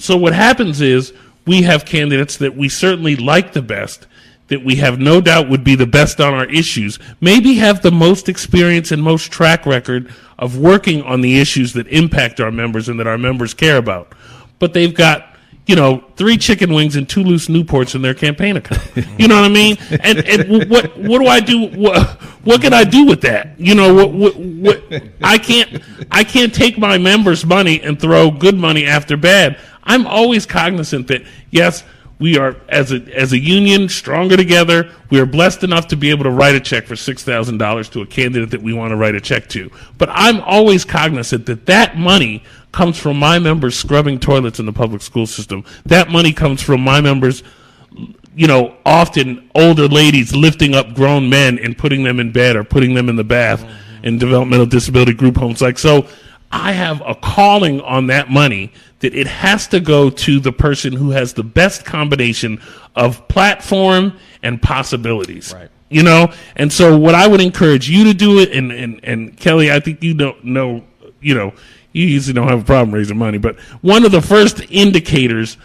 what happens is we have candidates that we certainly like the best, that we have no doubt would be the best on our issues, maybe have the most experience and most track record of working on the issues that impact our members and that our members care about. But they've got, 3 chicken wings and 2 loose Newports in their campaign account. You know what I mean? And what do I do? What can I do with that? I can't take my members' money and throw good money after bad. I'm always cognizant that, yes, we are, as a union, stronger together. We are blessed enough to be able to write a check for $6,000 to a candidate that we want to write a check to. But I'm always cognizant that money comes from my members scrubbing toilets in the public school system. That money comes from my members, often older ladies lifting up grown men and putting them in bed or putting them in the bath in developmental disability group homes. So I have a calling on that money that it has to go to the person who has the best combination of platform and possibilities. Right. And so what I would encourage you to do it, and Kelly, I think you usually don't have a problem raising money, but one of the first indicators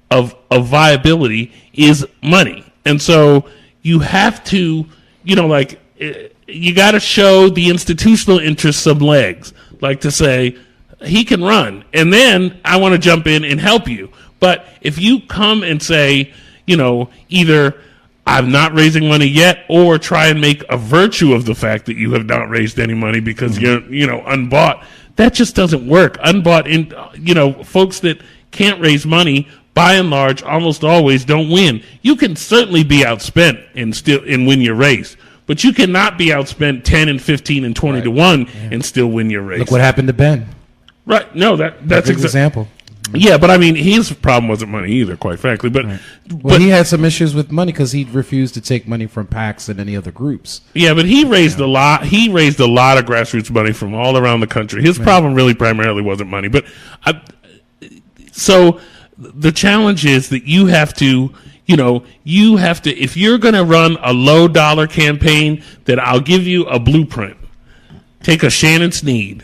of viability is money. And so you have to, you got to show the institutional interest some legs, like to say, he can run, and then I want to jump in and help you. But if you come and say, either I'm not raising money yet, or try and make a virtue of the fact that you have not raised any money because you're, unbought. That just doesn't work. Unbought, folks that can't raise money, by and large, almost always don't win. You can certainly be outspent and win your race, but you cannot be outspent 10 and 15 and 20 to 1 and still win your race. Look what happened to Ben. Right. No, that's an example. Yeah, but I mean, his problem wasn't money either, quite frankly. But Well, he had some issues with money because he refused to take money from PACs and any other groups. Yeah, but he raised a lot. He raised a lot of grassroots money from all around the country. His problem really primarily wasn't money. But so the challenge is that you have to, if you're going to run a low dollar campaign, that I'll give you a blueprint. Take a Shannon Sneed.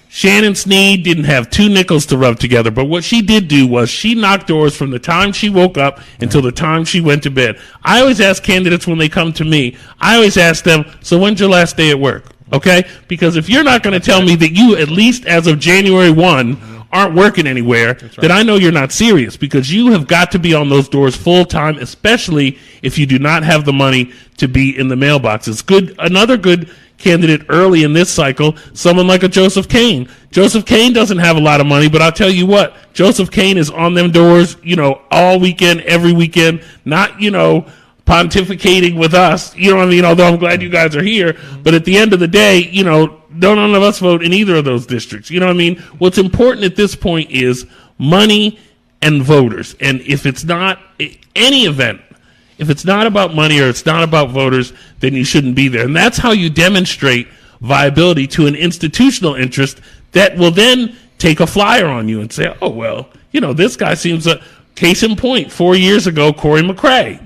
Shannon Sneed didn't have 2 nickels to rub together, but what she did do was she knocked doors from the time she woke up until the time she went to bed. I always ask candidates when they come to me, I always ask them, so when's your last day at work? Okay? Because if you're not going to tell me that you, at least as of January 1, aren't working anywhere, then I know you're not serious, because you have got to be on those doors full time, especially if you do not have the money to be in the mailboxes. Another good candidate early in this cycle, someone like a Joseph Kane. Joseph Kane doesn't have a lot of money, but I'll tell you what, Joseph Kane is on them doors, all weekend, every weekend, not, pontificating with us, although I'm glad you guys are here, but at the end of the day, don't none of us vote in either of those districts. What's important at this point is money and voters. And if it's not any event, if it's not about money or it's not about voters, then you shouldn't be there. And that's how you demonstrate viability to an institutional interest that will then take a flyer on you and say, oh, well, this guy seems a case in point. 4 years ago, Corey McCray,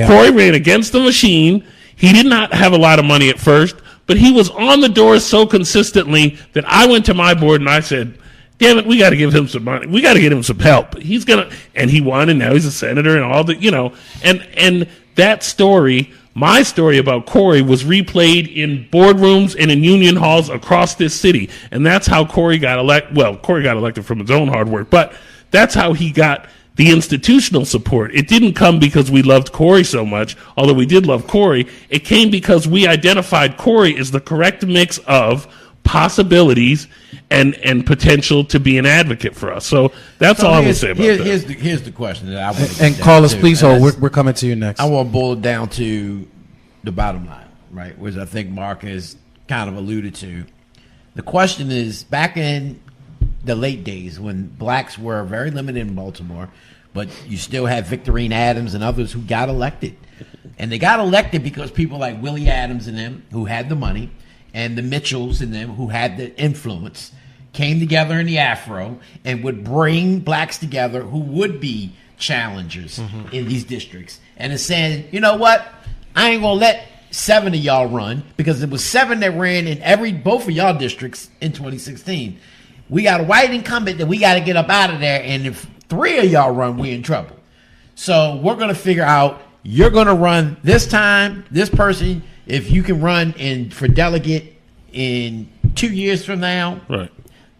Corey ran against the machine. He did not have a lot of money at first, but he was on the doors so consistently that I went to my board and I said, damn it, we got to give him some money. We got to get him some help. And he won, and now he's a senator and all that, and that story, my story about Corey, was replayed in boardrooms and in union halls across this city. And that's how Corey got elected. Well, Corey got elected from his own hard work, but that's how he got the institutional support. It didn't come because we loved Corey so much, although we did love Corey. It came because we identified Corey as the correct mix of possibilities and potential to be an advocate for us. So that's all I will say about that. Here's the question that I want to and call us, please hold. We're coming to you next. I want to boil it down to the bottom line, right, which I think Mark has kind of alluded to. The question is, back in the late days when blacks were very limited in Baltimore, but you still had Victorine Adams and others who got elected. And they got elected because people like Willie Adams and them, who had the money, and the Mitchells and them, who had the influence, came together in the Afro and would bring blacks together who would be challengers in these districts. And it said, you know what? I ain't going to let 7 of y'all run, because it was 7 that ran in both of y'all districts in 2016. We got a white incumbent that we got to get up out of there, and if 3 of y'all run, we in trouble. So we're going to figure out, you're going to run this time, this person, if you can run for delegate in 2 years from now. Right.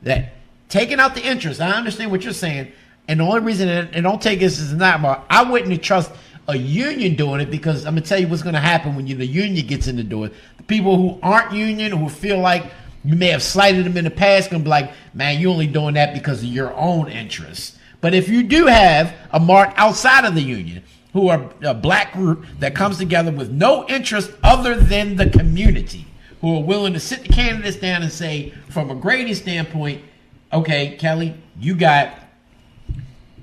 That taking out the interest, I understand what you're saying, and the only reason and don't take this is not about, I wouldn't trust a union doing it, because I'm going to tell you what's going to happen when the union gets in the door. The people who aren't union, who feel like you may have slighted them in the past, going to be like, man, you're only doing that because of your own interests. But if you do have a mark outside of the union, who are a black group that comes together with no interest other than the community, who are willing to sit the candidates down and say, from a grading standpoint, okay, Kelly, you got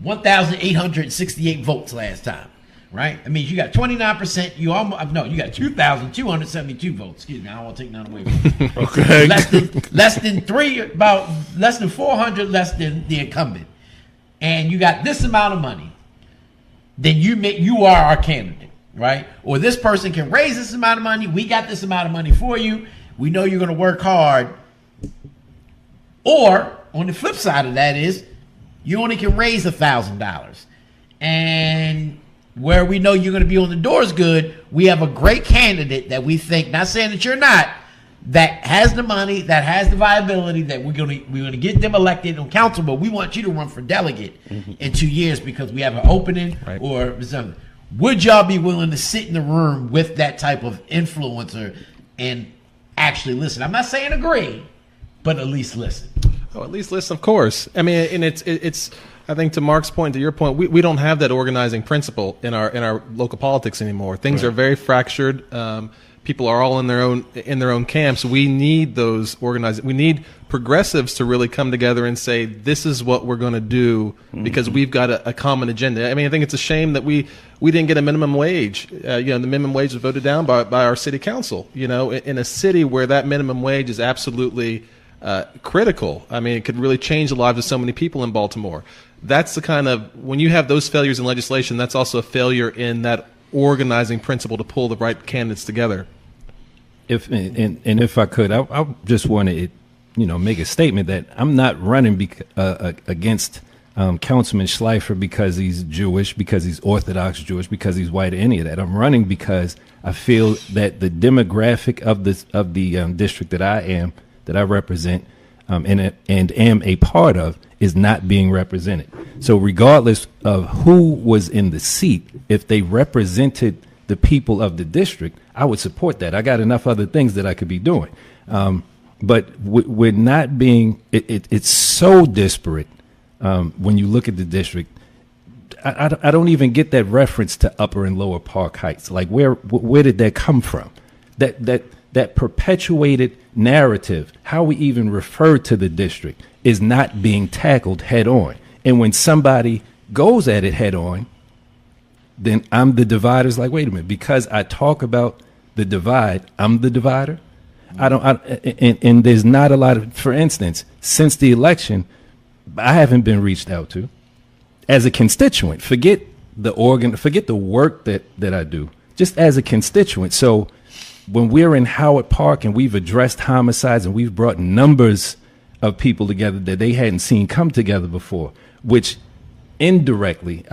1,868 votes last time, right? I mean, you got 29%. You got 2,272 votes. Excuse me, I don't want to take none away from you. Okay. less than 400 less than the incumbent, and you got this amount of money. Then you are our candidate, right? Or this person can raise this amount of money. We got this amount of money for you. We know you're going to work hard. Or on the flip side of that is, you only can raise $1,000. And where we know you're going to be on the doors good, we have a great candidate that we think, not saying that you're not, that has the money, that has the viability, that we're going to get them elected on council, but we want you to run for delegate in 2 years because we have an opening or something. would y'all be willing to sit in the room with that type of influencer and actually listen? I'm not saying agree, but at least listen. Oh, at least listen, of course. I mean, and it's. I think to Mark's point, to your point, we don't have that organizing principle in our local politics anymore. Things are very fractured. People are all in their own camps. We need those organizing. We need progressives to really come together and say, this is what we're going to do because we've got a common agenda. I mean, I think it's a shame that we didn't get a minimum wage. The minimum wage was voted down by our city council. In a city where that minimum wage is absolutely critical. I mean, it could really change the lives of so many people in Baltimore. That's the kind of, when you have those failures in legislation, that's also a failure in that organizing principle to pull the right candidates together. If I could, I just want to, make a statement that I'm not running against Councilman Schleifer because he's Jewish, because he's Orthodox Jewish, because he's white, or any of that. I'm running because I feel that the demographic of the district that I represent, and am a part of, is not being represented. So regardless of who was in the seat, if they represented the people of the district, I would support that. I got enough other things that I could be doing. But we're not being, it's so disparate when you look at the district. I don't even get that reference to Upper and Lower Park Heights. Like, where did that come from? That perpetuated narrative, how we even refer to the district, is not being tackled head on. And when somebody goes at it head on, then I'm the divider. It's like, wait a minute, because I talk about the divide, I'm the divider. And there's not a lot of, for instance, since the election, I haven't been reached out to as a constituent. Forget the work that I do, just as a constituent. So when we're in Howard Park and we've addressed homicides and we've brought numbers of people together that they hadn't seen come together before, which indirectly,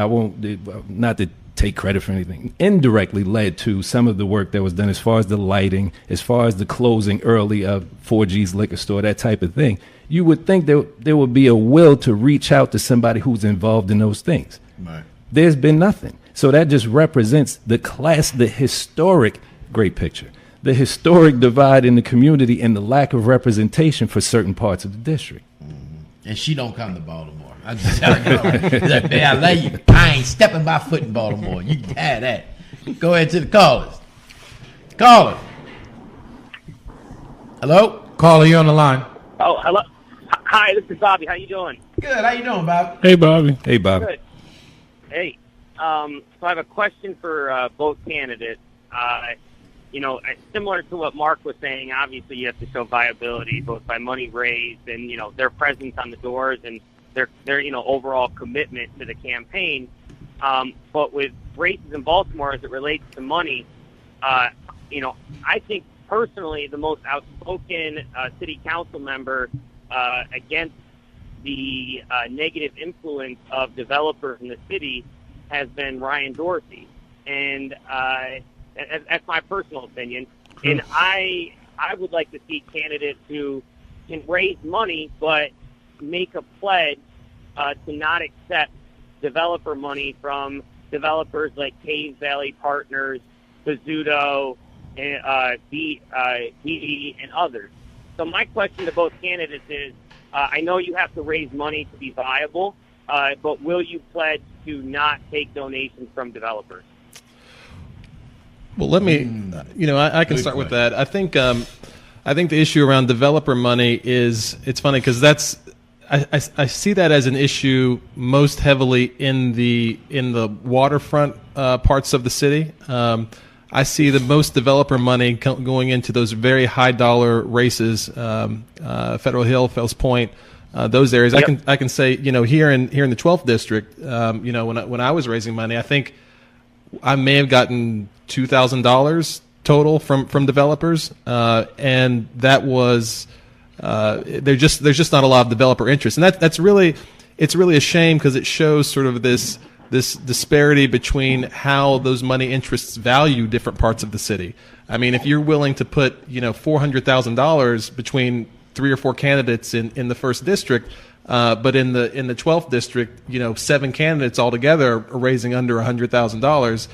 not to take credit for anything, indirectly led to some of the work that was done as far as the lighting, as far as the closing early of 4G's liquor store, that type of thing. You would think there would be a will to reach out to somebody who's involved in those things. Right. There's been nothing. So that just represents the historic, great picture, the historic divide in the community and the lack of representation for certain parts of the district. Mm-hmm. And she don't come to Baltimore. I just tell you, like, man, I love you. I ain't stepping my foot in Baltimore. You can have that. Go ahead to the callers. Caller. Hello? Caller, you on the line. Oh, hello. Hi, this is Bobby. How you doing? Good. How you doing, Bob? Hey, Bobby. Hey, Bob. Good. Hey. So I have a question for both candidates. Similar to what Mark was saying, obviously you have to show viability both by money raised and, their presence on the doors and their overall commitment to the campaign. But with races in Baltimore as it relates to money, I think personally the most outspoken city council member against the negative influence of developers in the city has been Ryan Dorsey. And that's my personal opinion. And I would like to see candidates who can raise money but make a pledge to not accept developer money from developers like Caves Valley Partners, Bizzuto, and BD, and others. So my question to both candidates is, I know you have to raise money to be viable, but will you pledge to not take donations from developers? Well, let me, I can start with that. I think the issue around developer money is, it's funny because I see that as an issue most heavily in the waterfront parts of the city. I see the most developer money going into those very high dollar races, Federal Hill, Fells Point, those areas. Yep. I can say, here in the 12th district, when I was raising money, I think I may have gotten $2,000 total from developers, and that was there's just not a lot of developer interest, and it's really a shame because it shows sort of this disparity between how those money interests value different parts of the city. I mean, if you're willing to put $400,000 between 3 or 4 candidates in the first district, But in the 12th district, 7 candidates altogether are raising under $100,000.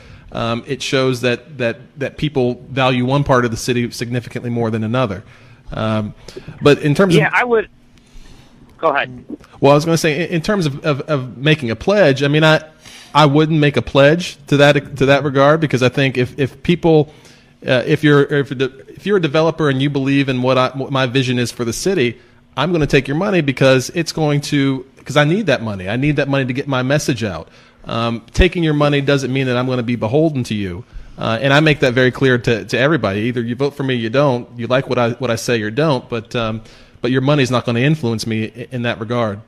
It shows that people value one part of the city significantly more than another. But in terms of I would go ahead. Well, I was going to say in terms of making a pledge. I mean, I wouldn't make a pledge to that regard, because I think if people if you're a developer and you believe in what my vision is for the city, I'm going to take your money because I need that money. I need that money to get my message out. Taking your money doesn't mean that I'm going to be beholden to you. And I make that very clear to everybody. Either you vote for me or you don't. You like what I say or don't. But your money's not going to influence me in that regard.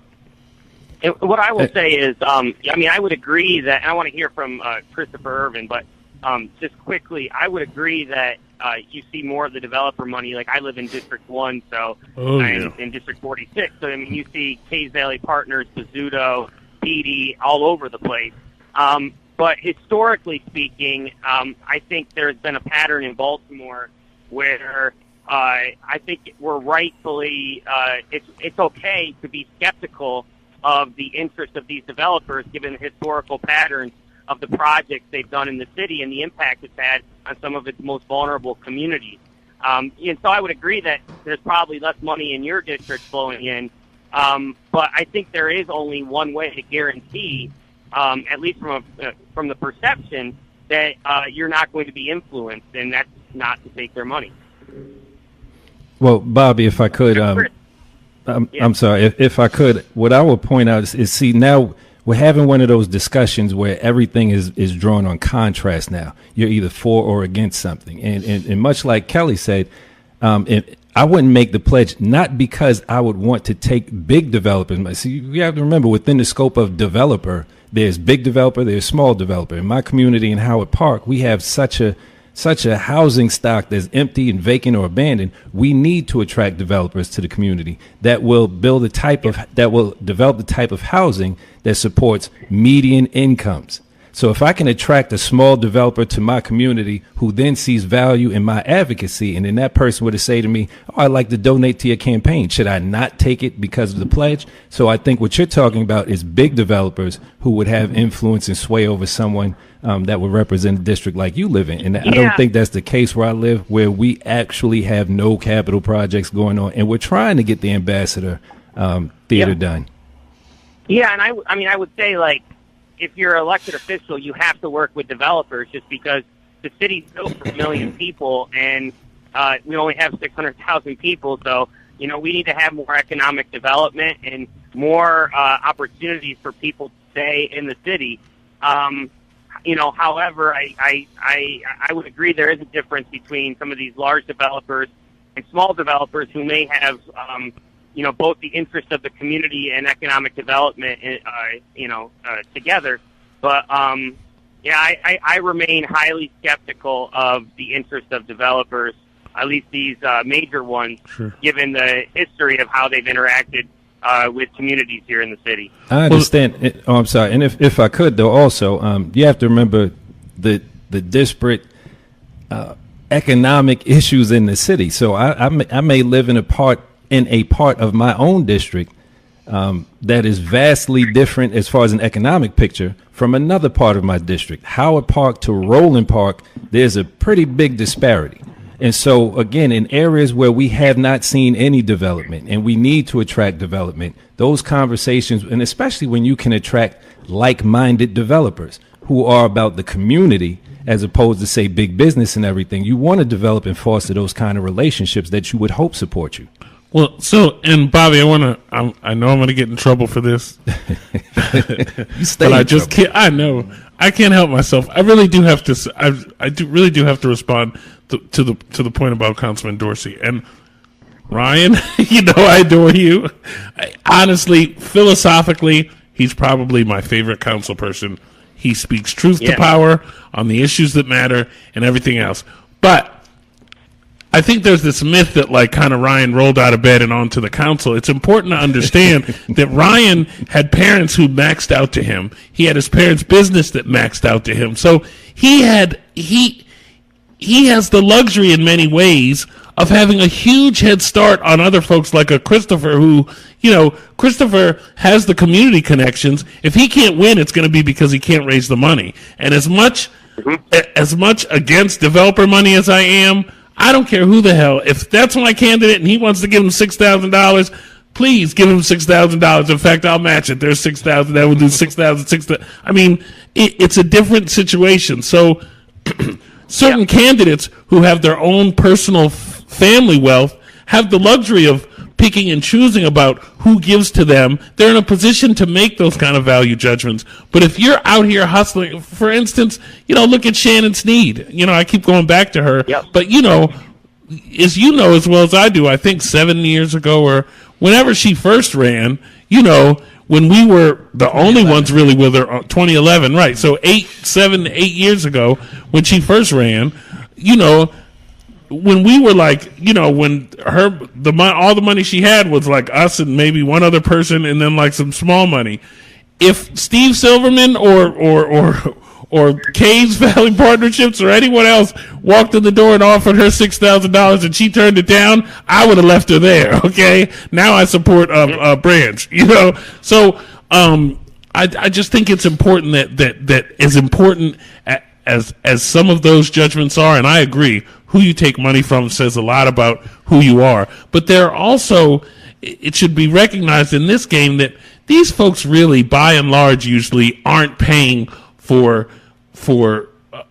And what I will say is, I would agree that, and I want to hear from Christopher Ervin, but just quickly, I would agree that you see more of the developer money. Like, I live in District 1, so I'm in District 46. So, you see Cays Valley Partners, Bizzuto, PD, all over the place. But historically speaking, I think there's been a pattern in Baltimore where I think we're rightfully, it's okay to be skeptical of the interest of these developers given the historical patterns of the projects they've done in the city and the impact it's had on some of its most vulnerable communities. And so I would agree that there's probably less money in your district flowing in, but I think there is only one way to guarantee, at least from the perception, that you're not going to be influenced, and that's not to take their money. Well, Bobby, if I could, I'm sorry, if I could, what I would point out is see, now we're having one of those discussions where everything is drawn on contrast now. You're either for or against something. And much like Kelly said, I wouldn't make the pledge, not because I would want to take big developers. See, you have to remember, within the scope of developer, there's big developer, there's small developer. In my community in Howard Park, we have such a housing stock that's empty and vacant or abandoned. We need to attract developers to the community that will develop the type of housing that supports median incomes. So if I can attract a small developer to my community who then sees value in my advocacy, and then that person were to say to me, I'd like to donate to your campaign, should I not take it because of the pledge? So I think what you're talking about is big developers who would have influence and sway over someone that would represent a district like you live in. And I don't think that's the case where I live, where we actually have no capital projects going on, and we're trying to get the Ambassador Theater done. Yeah, and I would say, like, if you're an elected official, you have to work with developers, just because the city's built for 1 million people, and we only have 600,000 people. So, we need to have more economic development and more opportunities for people to stay in the city. However, I would agree there is a difference between some of these large developers and small developers who may have, both the interest of the community and economic development, together. But, I remain highly skeptical of the interest of developers, at least these major ones, given the history of how they've interacted with communities here in the city. I understand. I'm sorry. And if I could, though, also, you have to remember the disparate economic issues in the city. So I may live in a part of my own district that is vastly different as far as an economic picture from another part of my district. Howard Park to Roland Park, there's a pretty big disparity. And so, again, in areas where we have not seen any development and we need to attract development, those conversations, and especially when you can attract like-minded developers who are about the community as opposed to, say, big business and everything, you want to develop and foster those kind of relationships that you would hope support you. Well, and Bobby, I know I'm going to get in trouble for this. You stay but I just can't. I know. I can't help myself. I really do have to. I really do have to respond to the point about Councilman Dorsey and Ryan. I adore you. Honestly, philosophically, he's probably my favorite council person. He speaks truth to power on the issues that matter and everything else. But I think there's this myth that, like, kind of Ryan rolled out of bed and onto the council. It's important to understand that Ryan had parents who maxed out to him. He had his parents' business that maxed out to him. So he has the luxury in many ways of having a huge head start on other folks like a Christopher who, Christopher has the community connections. If he can't win, it's going to be because he can't raise the money. And as much against developer money as I am, I don't care who the hell. If that's my candidate and he wants to give him $6,000, please give him $6,000. In fact, I'll match it. There's $6,000. That will do $6,000. I mean, it's a different situation. So certain candidates who have their own personal family wealth have the luxury of picking and choosing about who gives to them. They're in a position to make those kind of value judgments. But if you're out here hustling, for instance, look at Shannon Sneed. I keep going back to her. Yep. But, as you know as well as I do, I think 7 years ago or whenever she first ran, when we were the only ones really with her, 2011, right? So 7 to 8 years ago when she first ran, when we were like, when all the money she had was like us and maybe one other person and then like some small money. If Steve Silverman or Caves Valley Partnerships or anyone else walked in the door and offered her $6,000 and she turned it down, I would have left her there. Okay, now I support Branch. So I just think it's important that as important as some of those judgments are, and I agree, who you take money from says a lot about who you are. But there are also, it should be recognized in this game that these folks really, by and large, usually aren't paying for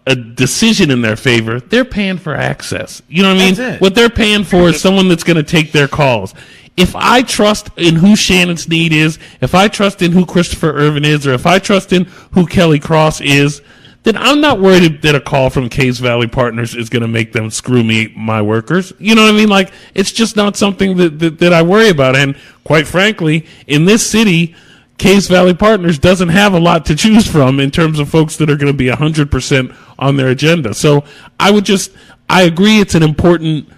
a decision in their favor. They're paying for access. You know what I mean? What they're paying for is someone that's going to take their calls. If I trust in who Shannon Sneed is, if I trust in who Christopher Ervin is, or if I trust in who Kelly Cross is, then I'm not worried that a call from Case Valley Partners is going to make them screw my workers. You know what I mean? Like, it's just not something that I worry about. And quite frankly, in this city, Case Valley Partners doesn't have a lot to choose from in terms of folks that are going to be 100% on their agenda. So I agree it's an important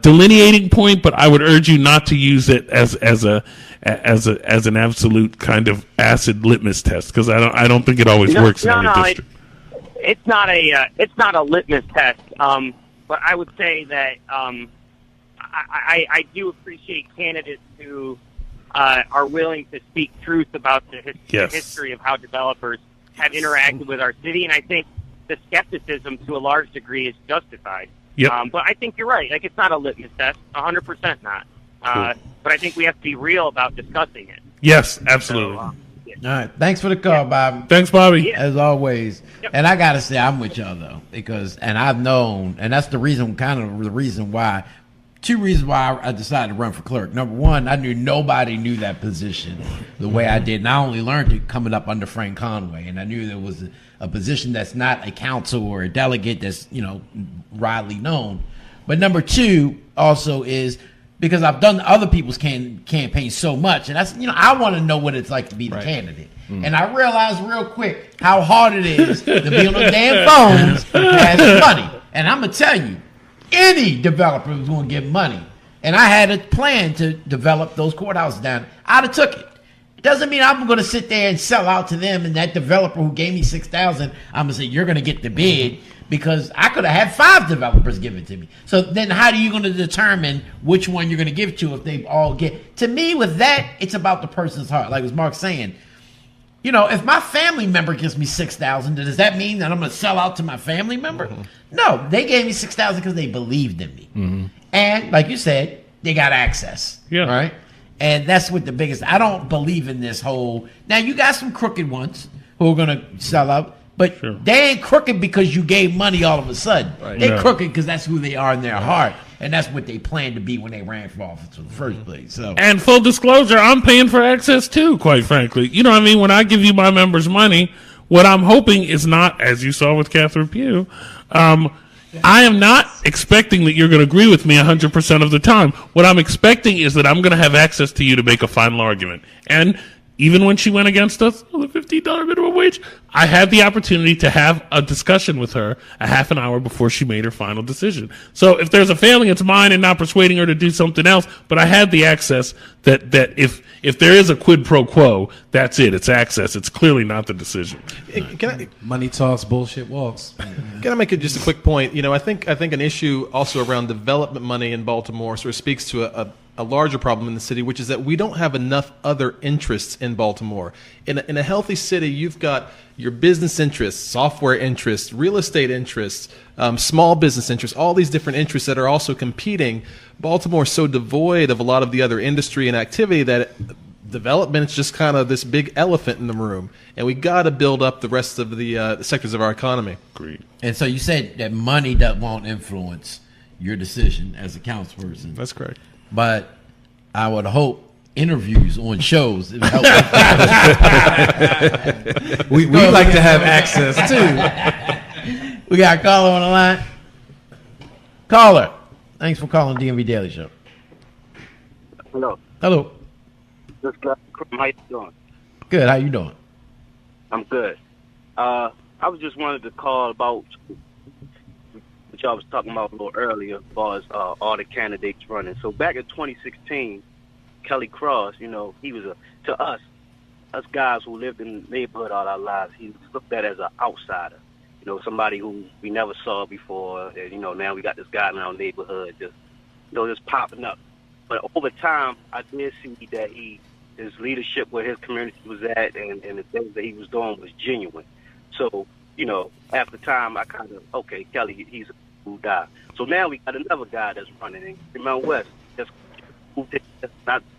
delineating point, but I would urge you not to use it as an absolute kind of acid litmus test, because I don't think it always works in every district. It's not a litmus test. But I would say that I do appreciate candidates who are willing to speak truth about the history of how developers have interacted with our city, and I think the skepticism to a large degree is justified. Yep. But I think you're right. Like, it's not a litmus test, 100% not. But I think we have to be real about discussing it. Yes, absolutely. All right. Thanks for the call, Bobby. Thanks, Bobby. As always. Yep. And I got to say, I'm with y'all, though, and I've known, and that's the reason why, two reasons why I decided to run for clerk. Number one, I knew nobody knew that position the way I did. And I only learned it coming up under Frank Conway. And I knew there was a position that's not a council or a delegate that's, widely known. But number two also is because I've done other people's campaigns so much. And that's, I want to know what it's like to be the candidate. Mm. And I realized real quick how hard it is to be on those damn phones and ask money. And I'm going to tell you, any developer was going to give money. And I had a plan to develop those courthouses down. I'd have took it. It doesn't mean I'm going to sit there and sell out to them, and that developer who gave me $6,000, I'm going to say, you're going to get the bid, because I could have had 5 developers give it to me. So then how are you going to determine which one you're going to give to if they all get? To me, with that, it's about the person's heart. Like was Mark saying, if my family member gives me $6,000, does that mean that I'm going to sell out to my family member? Mm-hmm. No, they gave me $6,000 because they believed in me. Mm-hmm. And like you said, they got access. Yeah. Right? And that's what the biggest, I don't believe in this whole, now you got some crooked ones who are going to sell out, but they ain't crooked because you gave money all of a sudden. Right. They're crooked because that's who they are in their heart. And that's what they planned to be when they ran for office in the first place. So, and full disclosure, I'm paying for access too, quite frankly. You know what I mean? When I give you my members' money, what I'm hoping is not, as you saw with Catherine Pugh, I am not expecting that you're going to agree with me 100% of the time. What I'm expecting is that I'm going to have access to you to make a final argument. And even when she went against us on the $15 minimum wage, I had the opportunity to have a discussion with her a half an hour before she made her final decision. So if there's a failing, it's mine and not persuading her to do something else. But I had the access that if there is a quid pro quo, that's it. It's access. It's clearly not the decision. Money talks, bullshit walks. Can I make it just a quick point? I think an issue also around development money in Baltimore sort of speaks to a larger problem in the city, which is that we don't have enough other interests in Baltimore. In a healthy city, you've got your business interests, software interests, real estate interests, small business interests, all these different interests that are also competing. Baltimore is so devoid of a lot of the other industry and activity that development is just kind of this big elephant in the room, and we got to build up the rest of the sectors of our economy. Agreed. And so you said that money won't influence your decision as a councilperson. That's correct. But I would hope interviews on shows would help. We'd like to have access too. We got a caller on the line. Caller, thanks for calling DMV Daily Show. Hello. Hello. This guy, how you doing? Good. How you doing? I'm good. I was just wanted to call about what y'all was talking about a little earlier, as far as all the candidates running. So back in 2016, Kelly Cross, he was to us guys who lived in the neighborhood all our lives, he was looked at as an outsider. Somebody who we never saw before. And, now we got this guy in our neighborhood just popping up. But over time, I did see that his leadership where his community was at and the things that he was doing was genuine. So, after time, I kind of, okay, Kelly, he's who died. So now we got another guy that's running in Mount West.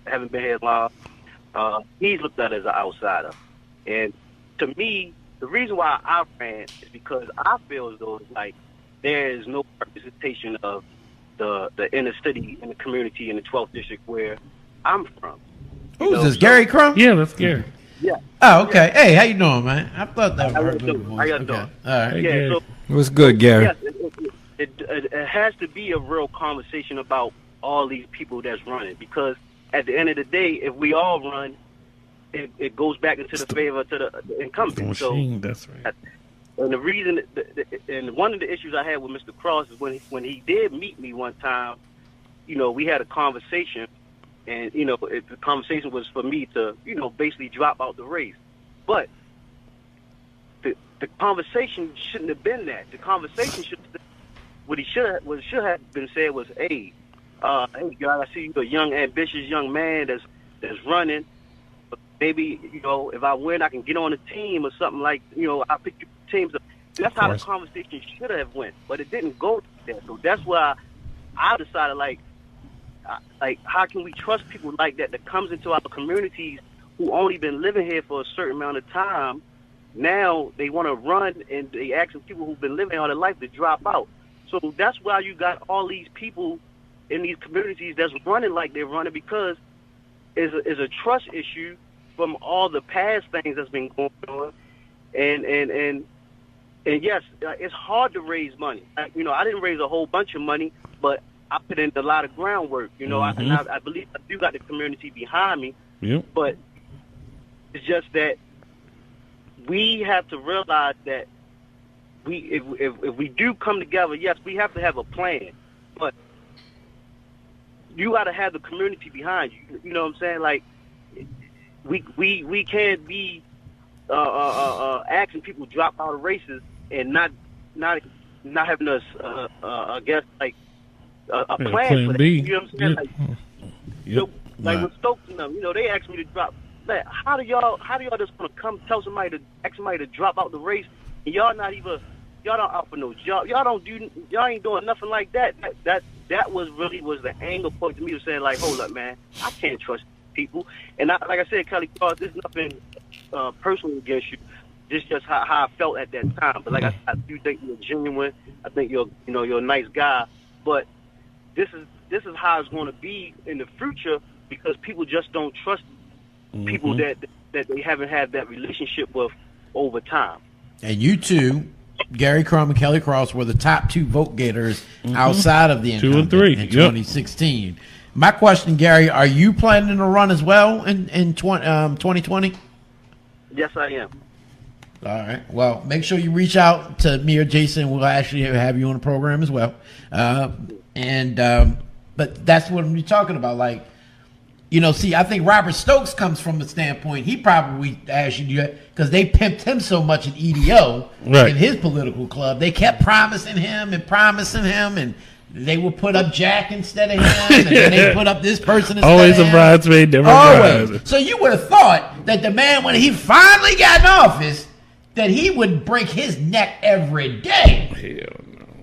Haven't been here long. He's looked at as an outsider. And to me, the reason why I ran is because I feel as though there is no representation of the inner city and the community in the 12th district where I'm from. Who's this, Gary Crumb? Yeah, that's Gary. Yeah. Oh, okay. Hey, how you doing, man? I thought that was How y'all doing? All right. Yeah, so What's good, Gary? yes, it has to be a real conversation about all these people that's running, because at the end of the day, if we all run, it goes back into the favor to the incumbent. The machine, that's right. And the reason, and one of the issues I had with Mr. Cross is when he did meet me one time, we had a conversation, and the conversation was for me to, basically drop out the race. But the conversation shouldn't have been that. The conversation should have been said was, hey God, I see you a young, ambitious young man that's running. Maybe, if I win, I can get on a team or something like, I'll pick you teams. That's how the conversation should have went, but it didn't go there. So that's why I decided, how can we trust people like that comes into our communities who only been living here for a certain amount of time? Now they want to run, and they asking people who've been living here all their life to drop out. So that's why you got all these people in these communities that's running like they're running, because it's a trust issue from all the past things that's been going on. And yes, it's hard to raise money. I didn't raise a whole bunch of money, but I put in a lot of groundwork. I believe I do got the community behind me. Yep. But it's just that we have to realize that if we do come together, yes, we have to have a plan, but you got to have the community behind you. You know what I'm saying? We can't be asking people to drop out of races and not having us I guess a plan for that. B. You know what I'm saying? Yep. With Stokes and them, they asked me to drop. How do y'all just want to come tell somebody to ask somebody to drop out the race, and y'all don't offer no job. Y'all ain't doing nothing like that. That was the angle point to me, was saying hold up, man, I can't trust people. And like I said, Kelly Cross, there's nothing personal against you. Just how I felt at that time. But I do think you're genuine. I think you're a nice guy. But this is how it's going to be in the future, because people just don't trust people that they haven't had that relationship with over time. And you two, Gary Crum and Kelly Cross, were the top two vote getters outside of the incumbent 2 and 3 in 2016. My question, Gary, are you planning to run as well in 2020? Yes, I am. All right. Well, make sure you reach out to me or Jason. We'll actually have you on the program as well. But that's what we're talking about. I think Robert Stokes comes from the standpoint he probably asked you because they pimped him so much in EDO in his political club. They kept promising him, and they would put up Jack instead of him, and then they put up this person instead Always of a him. bridesmaid, never a bride. So you would have thought that the man, when he finally got in office, that he would break his neck every day.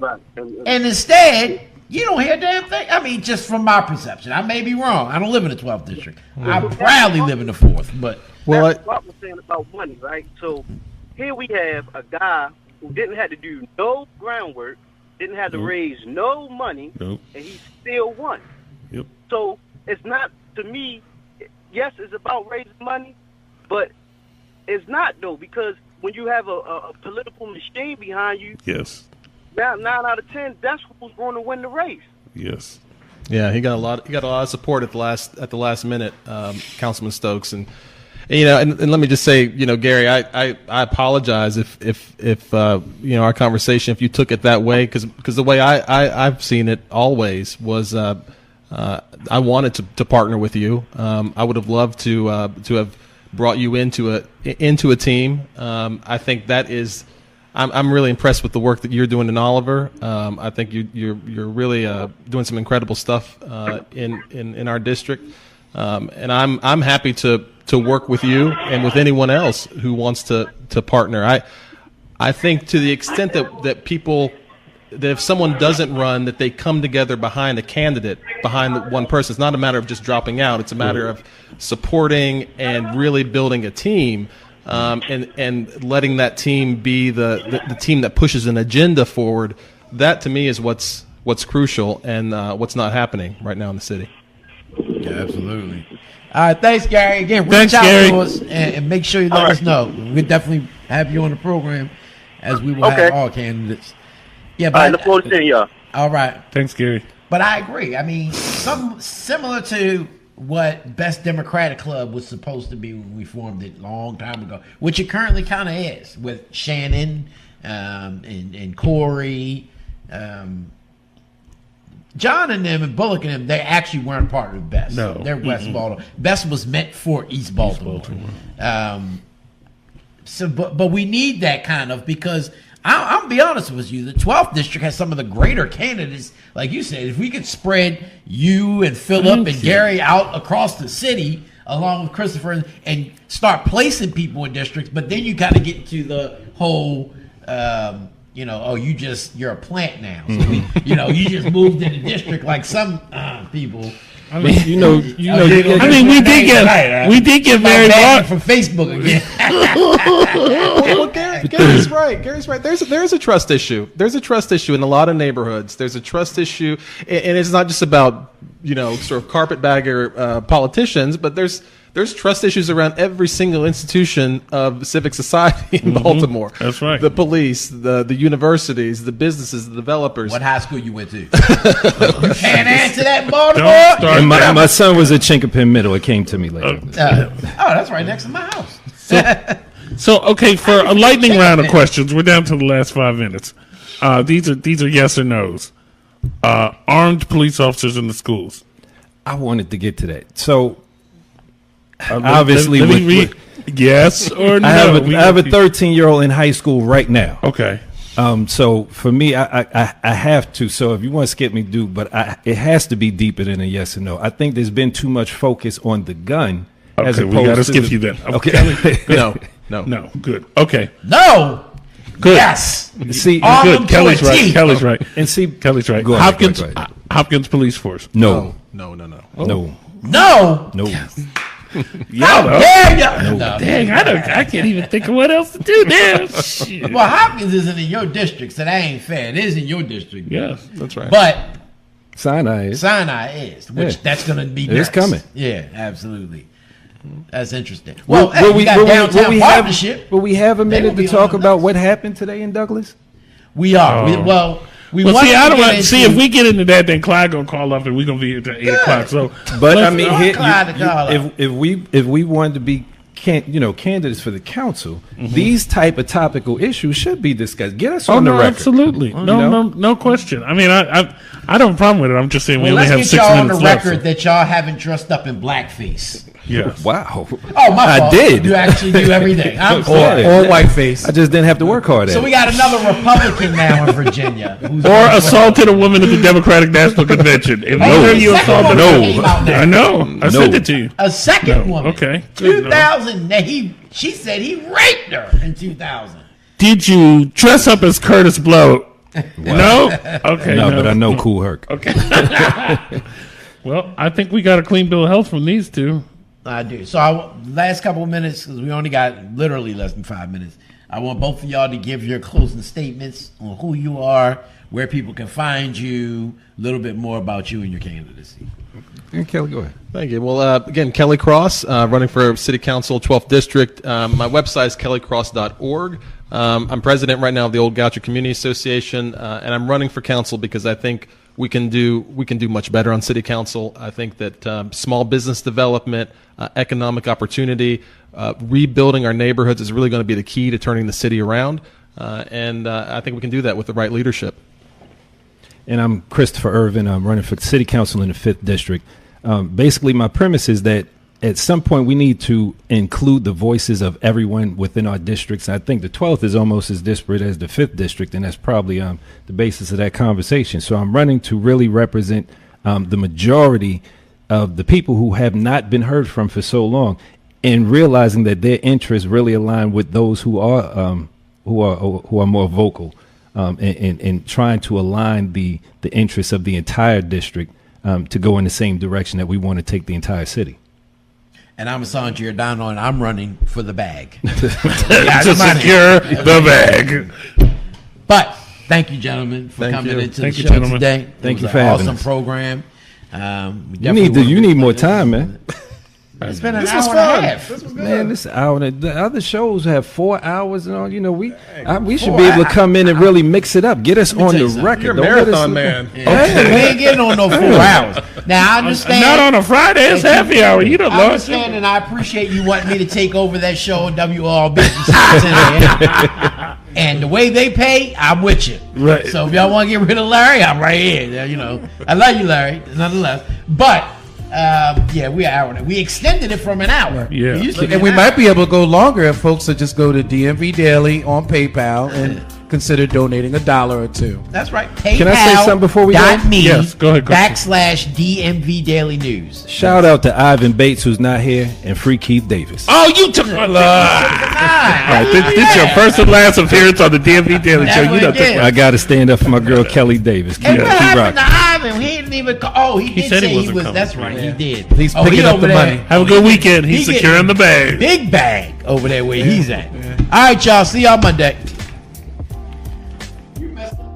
Hell no. And instead, you don't hear a damn thing. I mean, just from my perception. I may be wrong. I don't live in the 12th district. I proudly live in the 4th. But that's what I was saying about money, right? So here we have a guy who didn't have to do no groundwork, didn't have to raise no money, and he still won. Yep. So it's not, to me, yes, it's about raising money, but it's not, though, because when you have a political machine behind you, yes, 9 out of 10, that's who's going to win the race. Yes. Yeah, he got a lot of support at the last minute, Councilman Stokes, and let me just say, Gary, I apologize if our conversation, if you took it that way, because the way I've seen it always was I wanted to partner with you. I would have loved to have brought you into a team. I think that is. I'm really impressed with the work that you're doing in Oliver. I think you're really doing some incredible stuff in our district, and I'm happy to work with you and with anyone else who wants to partner. I think to the extent that people, that if someone doesn't run, that they come together behind a candidate, behind one person. It's not a matter of just dropping out. It's a matter of supporting and really building a team. And letting that team be the team that pushes an agenda forward. That to me is what's crucial and what's not happening right now in the city. Yeah, absolutely. All right, thanks, Gary. Again, thanks, reach out Gary. to us and make sure you let us know. We'll definitely have you on the program, as we will have all candidates. Yeah, but all right, look forward to seeing y'all. All right. Thanks, Gary. But I agree. I mean, something similar to what Best Democratic Club was supposed to be when we formed it a long time ago, which it currently kind of is, with Shannon and Corey. John and them and Bullock and them, they actually weren't part of Best. No. They're West Baltimore. Best was meant for East Baltimore. But we need that kind of, because I'll be honest with you, the 12th district has some of the greater candidates. Like you said, if we could spread you and Philip and Gary out across the city, along with Christopher, and start placing people in districts, but then you kind of get to the whole, you're a plant now. So you just moved in the district like some people. I mean, we did get very bad from Facebook again. Well, Gary's right. Gary's right. There's a trust issue. There's a trust issue in a lot of neighborhoods. There's a trust issue, and it's not just about sort of carpetbagger politicians, but there's trust issues around every single institution of civic society in Baltimore. That's right. The police, the universities, the businesses, the developers. What high school you went to? You can't answer that in Baltimore. And my son was at Chinkapin Middle. It came to me later. That's right next to my house. So okay, for a lightning round of questions, we're down to the last 5 minutes. These are yes or no's. Armed police officers in the schools. I wanted to get to that. So obviously, yes or no. I have a 13-year-old in high school right now. Okay. So for me, I have to. So if you want to skip me, do. But it has to be deeper than a yes or no. I think there's been too much focus on the gun. Okay, as opposed we got to to skip you then. Okay. No. Good. Okay. No. Good. Yes. See, good. Kelly's right. Kelly's right. And see, Kelly's right. Go ahead, Hopkins Police Force. No. No. No. How dare you? No. Dang, I can't even think of what else to do now. Shit. Well, Hopkins isn't in your district, so that ain't fair. It is in your district. Yes, that's right. But Sinai is, that's going to be next. It's coming. Yeah, absolutely. That's interesting. Well, we got downtown partnership. Will we have a minute to talk about what happened today in Douglas? We are. See, if we get into that, then Clyde gonna call up and we're gonna be here at 8 o'clock. So, but I mean, if we wanted to be candidates for the council, these type of topical issues should be discussed. Get us on the record. Absolutely, no question. I mean, I don't have a problem with it. I'm just saying we only have 6 minutes left. Let's get y'all on the left, record that y'all haven't dressed up in blackface. Yes. Wow. Oh, my fault. I did. You actually do everything. I'm Or sorry. whiteface. I just didn't have to work hard at So it. we got another Republican now in Virginia. Or assaulted a woman at the Democratic National Convention. If either of you assaulted I know. I sent it to you. A second woman. Okay. 2000. She said he raped her in 2000. Did you dress up as Curtis Blow? No? Okay. No, but I know Cool Herc. Okay. Well, I think we got a clean bill of health from these two. I do. So last couple of minutes, because we only got literally less than 5 minutes. I want both of y'all to give your closing statements on who you are, where people can find you, a little bit more about you and your candidacy. And Kelly, go ahead. Thank you. Well, again, Kelly Cross, running for City Council, 12th District. My website is kellycross.org. I'm president right now of the Old Goucher Community Association, and I'm running for council because I think we can do much better on City Council. I think that small business development, economic opportunity, rebuilding our neighborhoods is really going to be the key to turning the city around, and I think we can do that with the right leadership. And I'm Christopher Ervin. I'm running for City Council in the 5th District. Basically, my premise is that at some point we need to include the voices of everyone within our districts. I think the 12th is almost as disparate as the 5th District, and that's probably the basis of that conversation. So I'm running to really represent the majority of the people who have not been heard from for so long, and realizing that their interests really align with those who are more vocal, and trying to align the interests of the entire district to go in the same direction that we want to take the entire city. And I'm Hassan Giordano, and I'm running for the bag. To secure the bag. But thank you, gentlemen, for coming into the show today. Thank you for having awesome us. Program. You need more time, man. It's been an hour and a half. Man, this hour. The other shows have 4 hours, and all. You know, we should be able to come in and really mix it up. Get us on the record. You're a marathon man. We ain't getting on no 4 hours. Now I understand. Not on a Friday. It's happy hour. You don't I understand, and I appreciate you wanting me to take over that show on WRB. And the way they pay, I'm with you. Right. So if y'all want to get rid of Larry, I'm right here. You know, I love you, Larry, nonetheless. But we are hour. We extended it from an hour. Yeah. And we might be able to go longer if folks would just go to DMV Daily on PayPal and consider donating $1 or $2. That's right. PayPal. Can I say something before we go? Yes, go ahead. /DMV Daily News. Shout out to Ivan Bates, who's not here, and Free Keith Davis. Oh, you took my line. This your first and last appearance on the DMV Daily Show. You know, I got to stand up for my girl Kelly Davis. And what happened to Ivan? He didn't even. He did said say he wasn't was. coming. That's right. Yeah. He did. He's picking up the money. Have a good weekend. He's securing the bag. Big bag over there where he's at. All right, y'all. See y'all Monday. You messed up.